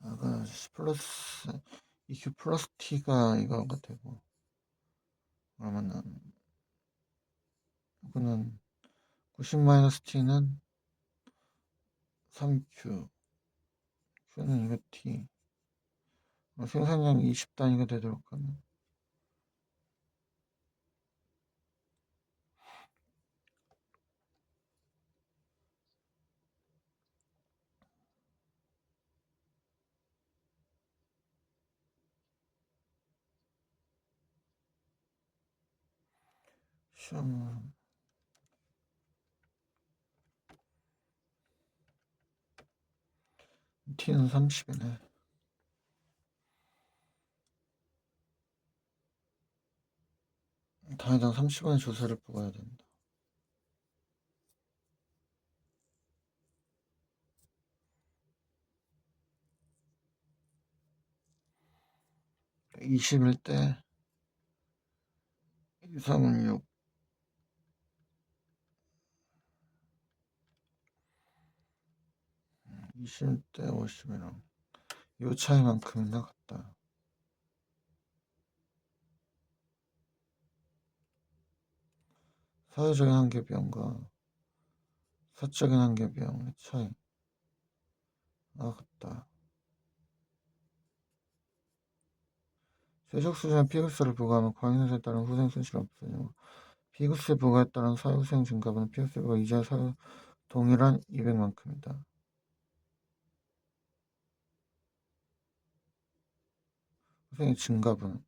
아까 10 플러스 EQ 플러스 T가 이거가 되고 그러면은 이거는 90 마이너스 T는 3Q Q는 이거 T 생산량이 20단위가 되도록 하면 시험 T는 30이네. 당장 30원의 조세를 부과해야 된다. 20일 때 2, 3은 6 20일 때 50이랑 요 차이만큼이나 같다. 사회적인 한계 비용과 사적인 한계 비용의 차이가 같다. 세적 수준의 피급세를 부과하면 과잉세에 따른 후생 손실이 없어지고 피급세 부과에 따른 사후생 증가분은 피급세 부과 이자 사후 동일한 200만큼이다. 후생의 증가분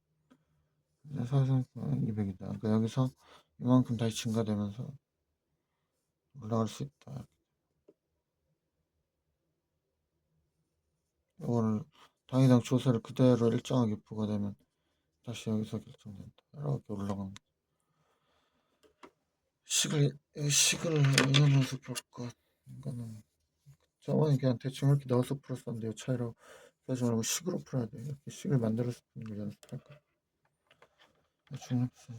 이자 사후생 200이다. 그러니까 여기서 이만큼 다시 증가되면서 올라갈 수 있다. 이거를 당일당 조세를 그대로 일정하게 부과되면 다시 여기서 결정된다. 이렇게 올라가는 거. 식을 올려놓아서 볼 것. 이거는 저번에 그냥 대충 이렇게 넣어서 풀었었는데 이 차이로 하지 말고 식으로 풀어야 돼. 이렇게 식을 만들어서 푸는 걸 연습할까? 중립세.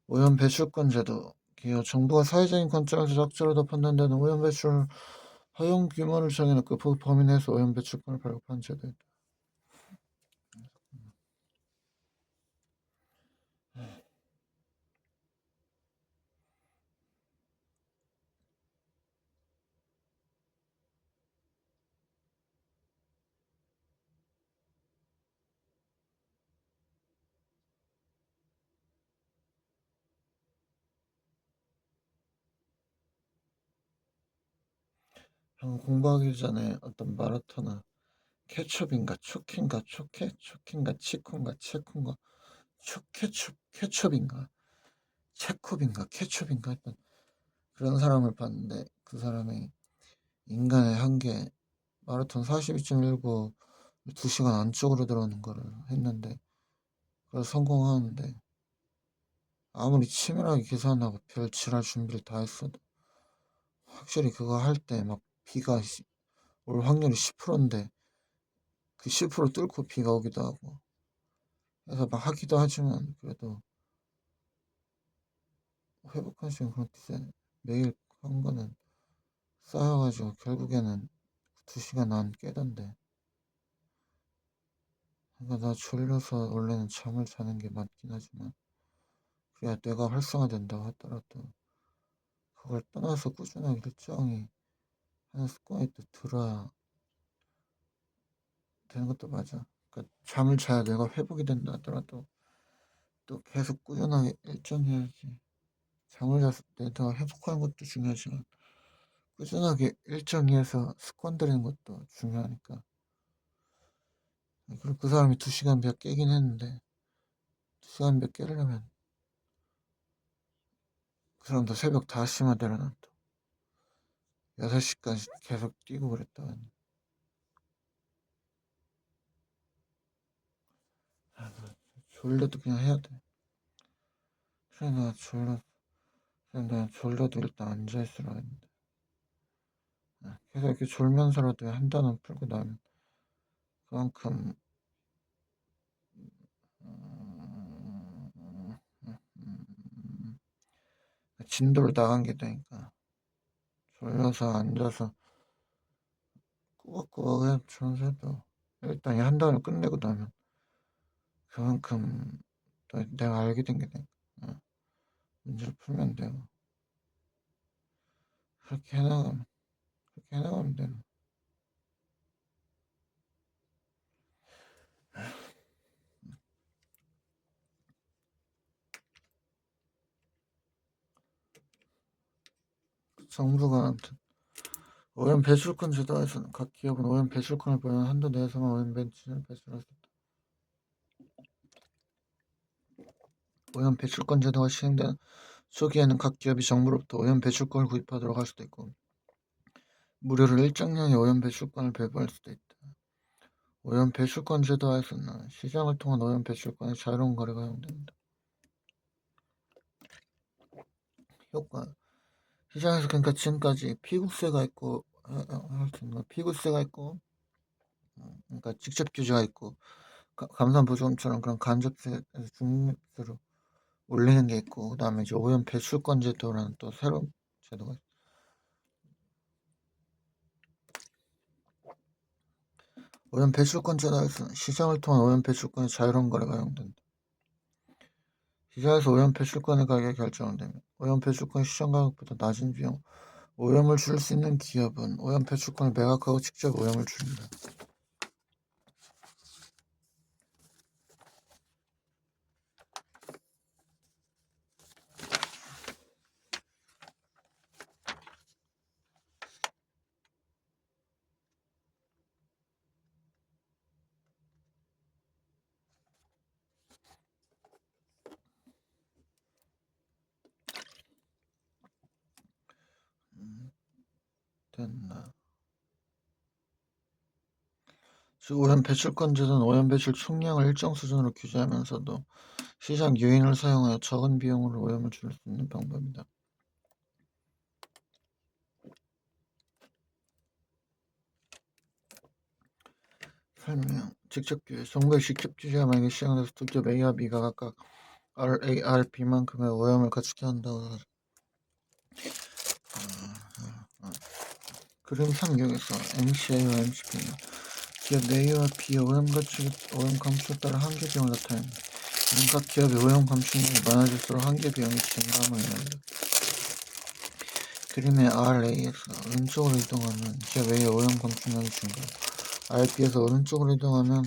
오염 배출권 제도. 기여 정부가 사회적인 관점에서 적절하다 판단되는 오염 배출 허용 규모를 정해놓고 그 범위 내에서 오염 배출권을 발급하는 제도이다. 공부하기 전에 어떤 마라토너 케첩인가 초킨가 초킨가 치콘가 체콘가 케첩인가 체콥인가 케첩인가 했던 그런 사람을 봤는데, 그 사람이 인간의 한계 마라톤 42.19 2시간 안쪽으로 들어오는 거를 했는데, 그걸 성공하는데, 아무리 치밀하게 계산하고 별 지랄 준비를 다 했어도 확실히 그거 할 때 막 비가 올 확률이 10%인데 그 10% 뚫고 비가 오기도 하고 해서 막 하기도 하지만, 그래도 회복한 시간 그렇게 매일 한 거는 쌓여가지고 결국에는 2시간 안 깨던데. 그러니까 나 졸려서 원래는 잠을 자는 게 맞긴 하지만, 그래야 뇌가 활성화된다고 하더라도 그걸 떠나서 꾸준하게 일정히 하는 습관이 또 들어야 되는 것도 맞아. 그러니까 잠을 자야 뇌가 회복이 된다 하더라도 또 계속 꾸준하게 일정히 해야지. 잠을 잤을 때 뇌가 회복하는 것도 중요하지만 꾸준하게 일정히 해서 습관 들이는 것도 중요하니까. 그리고 그 사람이 2시간 몇 깨긴 했는데, 2시간 몇 깨려면 그 사람도 새벽 5시만 되려나 또 6시까지 계속 뛰고 그랬다. 졸려도 그냥 해야 돼. 그래, 나 졸려도 일단 앉아있으라 했는데. 계속 이렇게 졸면서라도 한 단원 풀고 나면 그만큼 진도를 나간 게 되니까. 졸려서 앉아서 꾸벅꾸벅 그냥 졸면서도 일단 한 단을 끝내고 나면 그만큼 또 내가 알게 된 게 되니까 문제를 풀면 되고, 그렇게 해나가면 되는. 정부가 아무튼 오염 배출권 제도에서는 각 기업은 오염 배출권을 보유한 한도 내에서만 오염 배출을 배출할 수 있다. 오염 배출권 제도가 시행된 초기에는 각 기업이 정부로부터 오염 배출권을 구입하도록 할 수도 있고, 무료로 일정량의 오염 배출권을 배부할 수도 있다. 오염 배출권 제도 하에서는 시장을 통한 오염 배출권의 자유로운 거래가 허용된다. 효과. 시장에서 그러니까 지금까지 피국세가 있고, 피국세가 있고, 그러니까 직접 규제가 있고, 감산보조금처럼 그런 간접세에서 중립세로 올리는 게 있고, 그 다음에 이제 오염 배출권 제도라는 또 새로운 제도가 있어. 오염 배출권 제도에서는 시장을 통한 오염 배출권의 자유로운 거래가 허용된다. 시장에서 오염 배출권의 가격이 결정되면 오염 배출권 시장 가격보다 낮은 비용 오염을 줄일 수 있는 기업은 오염 배출권을 매각하고 직접 오염을 줄인다. 됐나? 즉 오염 배출권 제도는 오염 배출 총량을 일정 수준으로 규제하면서도 시장 요인을 사용하여 적은 비용으로 오염을 줄일 수 있는 방법이다. 설명. 직접 규제. 정부의 직접 규제가 만약에 시행돼서 두 기업 A와 B가 각각 RA, RB만큼의 오염을 가축해 한다고 하자. 그림 3역에서 MCA와 MCP는 기업 A와 B의 오염 감축에 따라 한계 비용을 나타낸다. 이는 각 기업의 오염 감축량이 많아질수록 한계 비용이 증가함을 의미한다. 그림의 RA에서 왼쪽으로 이동하면 기업 A의 오염 감축량이 증가하고, RB에서 오른쪽으로 이동하면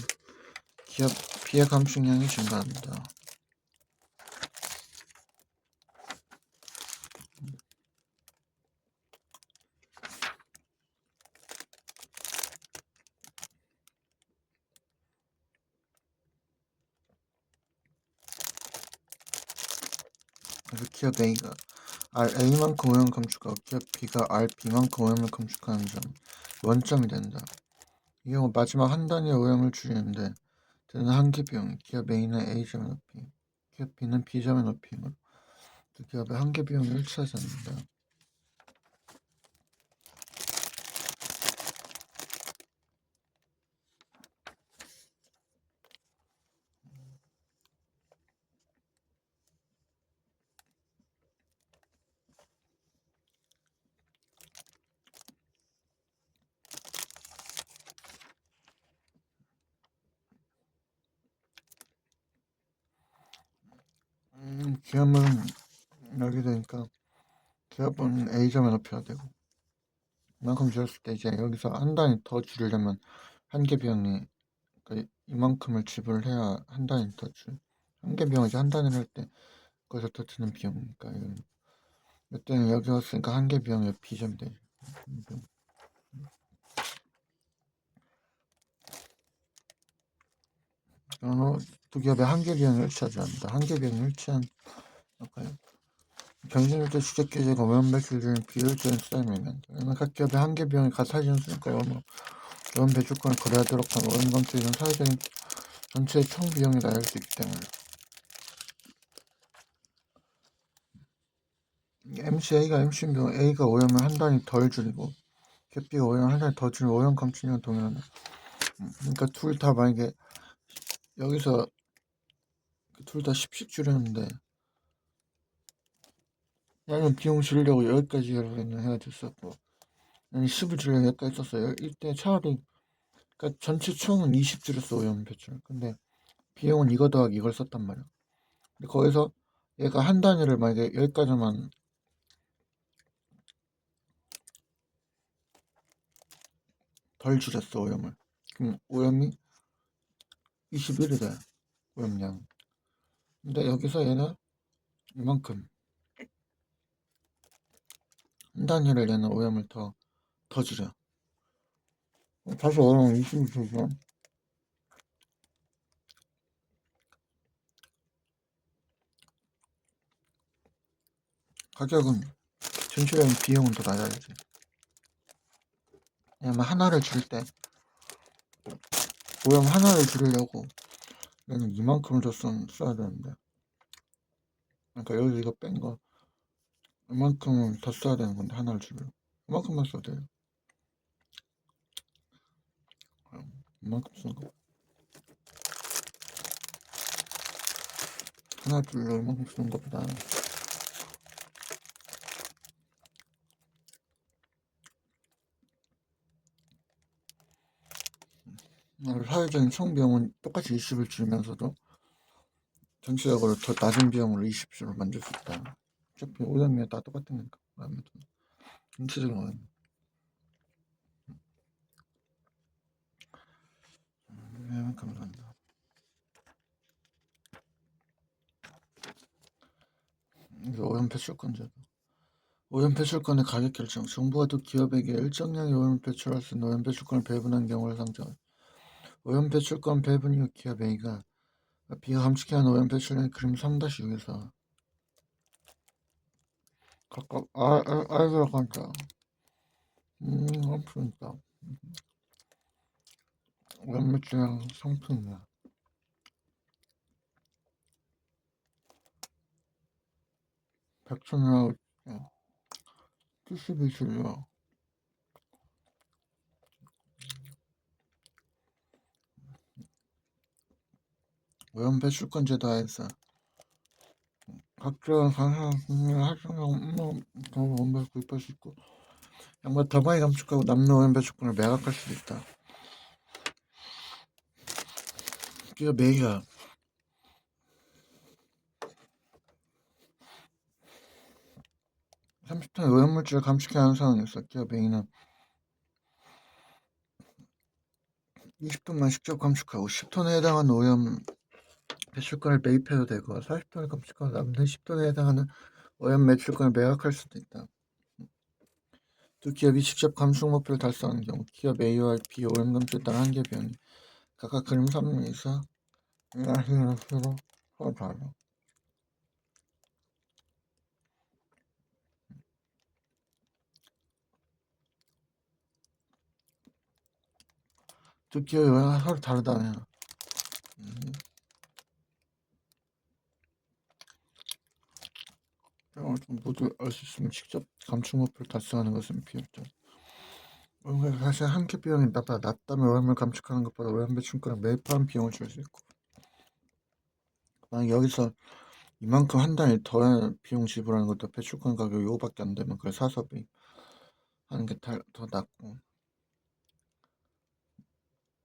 기업 B의 감축량이 증가한다. 그래서 기업 A가 RA만큼 오염을 감축하고 기업 B가 RB만큼 오염을 감축하는 점 원점이 된다. 이 경우 마지막 한 단위의 오염을 줄이는데 드는 한계 비용, 기업 A는 A점의 높이, 기업 B는 B점의 높이므로 두 기업의 한계 비용이 일치하지 않는다. 기업은 여기 되니까 기업은 A점의 높이가 되고 이만큼 줄였을 때 이제 여기서 한 단위 더 줄이려면 한계 비용이 그러니까 이만큼을 지불해야 한 단위 더 줄. 한계 비용이 이제 한 단위를 할 때 거기서 더 드는 비용이니까 이때는 여기 왔으니까 한계 비용이 B점이 되죠. 두 기업의 한계 비용이 일치하지 않는다. 한계 비용이 일치한 경쟁률대 주택 규제가 오염 배출 중 비효율적인 수단이면 왜냐면 각 기업의 한계 비용이 같아지는 수니까 오염 배출권을 거래하도록 하면 오염 감축이는 사회적인 전체의 총 비용이 나올 수 있기 때문에 MCA가 MC 비용 A가 오염을 한 단위 덜 줄이고 기업 B가 오염을 한 단위 더 줄이면 오염 감축이랑 동일하다. 그러니까 둘 다 만약에 여기서 둘 다 10씩 줄였는데 나는 비용 줄이려고 여기까지 해야 됐었고 나는 10을 줄이려고 여기까지 썼어요. 이때 차라리 그러니까 전체 총은 20 줄였어 오염 배출. 근데 비용은 이거 더하기 이걸 썼단 말이야. 근데 거기서 얘가 한 단위를 만약에 여기까지만 덜 줄였어 오염을. 그럼 오염이 21이 돼 오염량. 근데 여기서 얘는 이만큼 한 단위를 얘는 오염을 더 줄여. 다시 오염 20이 되죠. 가격은 전체적인 비용은 더 낮아야지. 왜냐면 하나를 줄일 때 오염 하나를 줄이려고 얘는 이만큼을 써야 되는데 그러니까 여기서 이거 뺀 거 이만큼을 더 써야 되는 건데 하나를 줄이려고 이만큼만 써도 돼요. 이만큼 쓴 거 하나 줄이려고 이만큼 쓰는 것보다 사회적인 총 비용은 똑같이 20을 줄이면서도 전체적으로 더 낮은 비용으로 20줄을 만들 수 있다. 어차피 오염이 다 똑같은 거니까 전체적인 오염. 감사합니다. 그래서 오염 배출권제도. 오염 배출권의 가격 결정. 정부가 또 기업에게 일정량의 오염 배출할 수 있는 오염 배출권을 배분한 경우를 상정. 오염 배출권 배분 이후 기업 A가 B가 감축해야 하는 오염 배출량의 그림 3-6에서 각각 들어간다. 그러니까 오염 배출량 상품이야. 100톤이라고 72줄이야. 오염 배출권제도 하에서 각종 상상을 하시면 오염 구입할 수 있고 양보다 더 많이 감축하고 남는 오염 배출권을 매각할 수도 있다. 기업 A가 30톤의 오염물질을 감축해야 하는 상황이었어. 기업 A는 20톤만 직접 감축하고 10톤에 해당하는 오염 배출권을 매입해도 되고 40톤을 감축하고 남는 10톤에 해당하는 오염 배출권을 매각할 수도 있다. 두 기업이 직접 감축 목표를 달성하는 경우 기업 A와 B 오염 감축에 따른 한계 비용이 각각 그림 3에서 서로 다르다. 두 기업이 왜 서로 다르다며. 모두 알 수 있으면 직접 감축 목표를 달성하는 것은 비효율적. 사실 한 개 비용이 낮다면 오염을 감축하는 것보다 오염 배출권을 매입하는 비용을 줄 수 있고, 만약 여기서 이만큼 한 단위 더 비용 지불하는 것도 배출권 가격이 요거밖에 안 되면 그걸 사서 매입하는 게 더 낫고,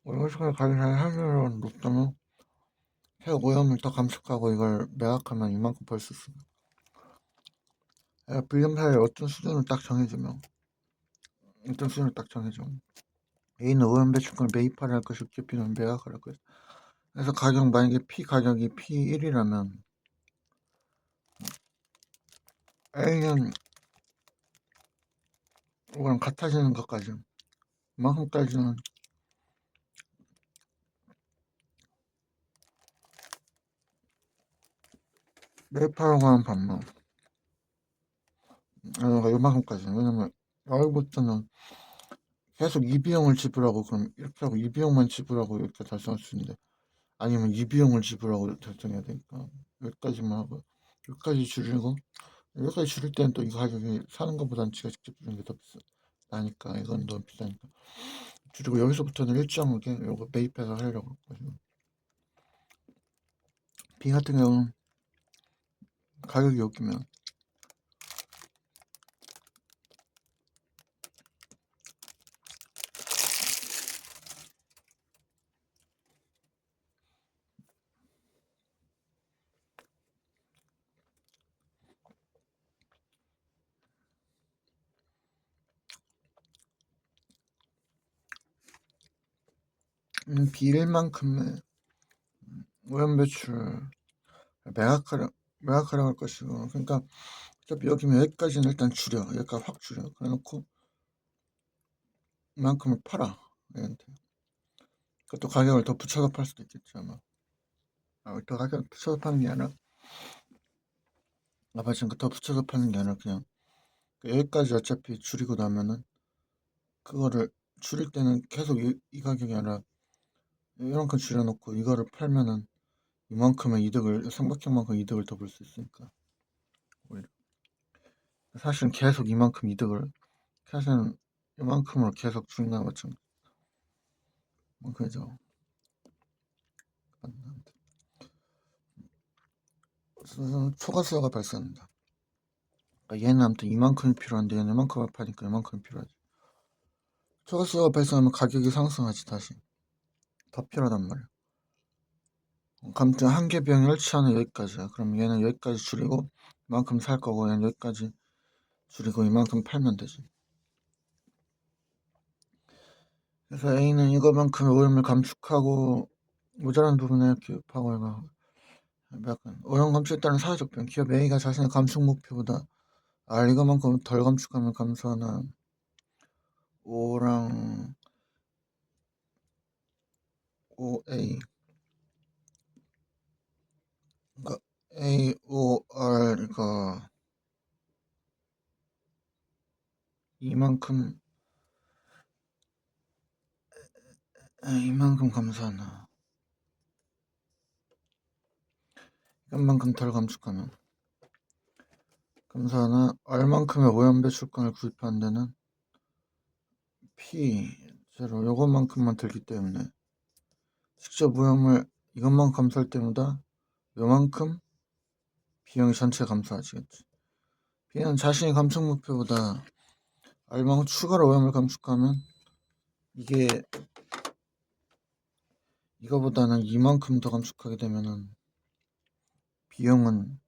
오염 배출권 가격이 확률은 높다면 계속 오염을 더 감축하고 이걸 매각하면 이만큼 벌 수 있어. 빌름사에 어떤 수준을 딱 정해주면 A는 오염 배출권을 매입하려 할 것이고 B는 매각하려 할 것이고, 그래서 가격 만약에 P 가격이 P1이라면 A는 이거랑 같아지는 것까지 그만큼까지는 매입하려고 하는 반면 이만큼까지는, 왜냐면 여기부터는 계속 이 비용을 지불하고 그럼 이렇게 하고 이 비용만 지불하고 이렇게 달성할 수 있는데, 아니면 이 비용을 지불하고 달성해야 되니까 여기까지만 하고 여기까지 줄이고, 여기까지 줄일 때는 또 이 가격이 사는 것보다는 지가 직접 주는 게 더 비싸니까, 이건 너무 비싸니까 줄이고, 여기서부터는 일정하게 이거 매입해서 하려고 하고, B 같은 경우는 가격이 여기면 B일만큼의 오염 배출 매각하려 할 것이고, 그러니까 어차피 여기면 여기까지는 일단 줄여, 여기까지 확 줄여, 그래놓고 이만큼을 팔아 얘한테. 그것도 가격을 더 붙여서 팔 수도 있겠지 아마. 더 가격을 붙여서 파는 게 아니라, 지금 더 붙여서 파는 게 아니라 그냥 여기까지 어차피 줄이고 나면은 그거를 줄일 때는 계속 이 가격이 아니라 이만큼 줄여놓고 이거를 팔면은 이만큼의 이득을, 삼각형만큼 이득을 더 볼 수 있으니까. 오히려 사실은 계속 이만큼 이득을, 사실은 이만큼으로 계속 줄인다는 것처럼. 그죠. 초과수요가 발생한다. 그러니까 얘는 아무튼 이만큼이 필요한데 얘는 이만큼을 파니까 이만큼이 필요하지. 초과수요가 발생하면 가격이 상승하지. 다시 더 필요하단 말이야. 아무튼 한 개 비용이 일치하는 여기까지야. 그럼 얘는 여기까지 줄이고 이만큼 살 거고, 얘는 여기까지 줄이고 이만큼 팔면 되지. 그래서 A는 이거만큼의 오염을 감축하고 모자란 부분에 기업하고, 이거 약간 오염 감축에 따른 사회적 변, 기업 A가 자신의 감축 목표보다 이거만큼 덜 감축하면 감소하는 O랑 OA, 그러니까 AOR가 이만큼 감소하나, 이만큼 덜 감축하면 감소하나, 얼만큼의 오염 배출권을 구입하는 데는 P0 요것만큼만 들기 때문에 직접 오염을 이것만 감소할 때보다 요만큼 비용이 전체 감소하지겠지. B는 자신의 감축 목표보다 얼마큼 추가로 오염을 감축하면 이게 이거보다는 이만큼 더 감축하게 되면은 비용은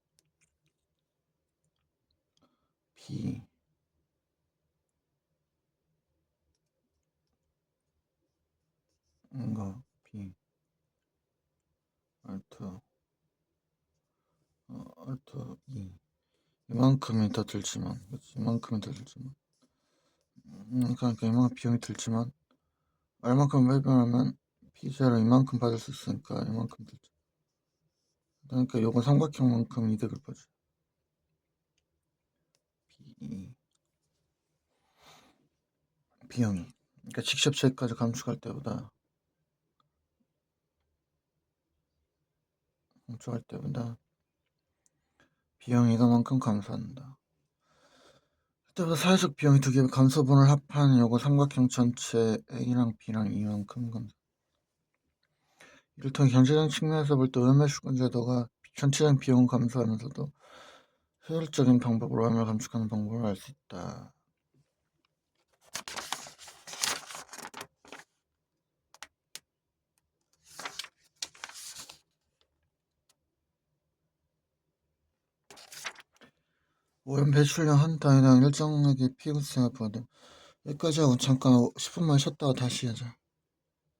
B 이거 B 알트 알트 E 이만큼이 더 들지만, 그치? 이만큼이 더 들지만, 그러니까 이만큼 비용이 들지만 얼만큼 매입하면 P0 이만큼 받을 수 있으니까 이만큼 들지. 그러니까 요건 삼각형만큼 이득을 보지. B 비용이, 그러니까 직접 저기까지 감축할 때보다 공초할 때보다 비용이 이거만큼 감소한다. 그때보다 사회적 비용이 두 개의 감소분을 합한 요거 삼각형 전체 A랑 B랑 이만큼 감소. 이를 통해 경제적 측면에서 볼 때 오염매수권 제도가 전체적인 비용은 감소하면서도 효율적인 방법으로 오염을 감축하는 방법을 알 수 있다. 오염 배출량 한 단위당 일정액의 피해세가 부과됨. 여기까지 하고 잠깐 10분만 쉬었다가 다시 하자.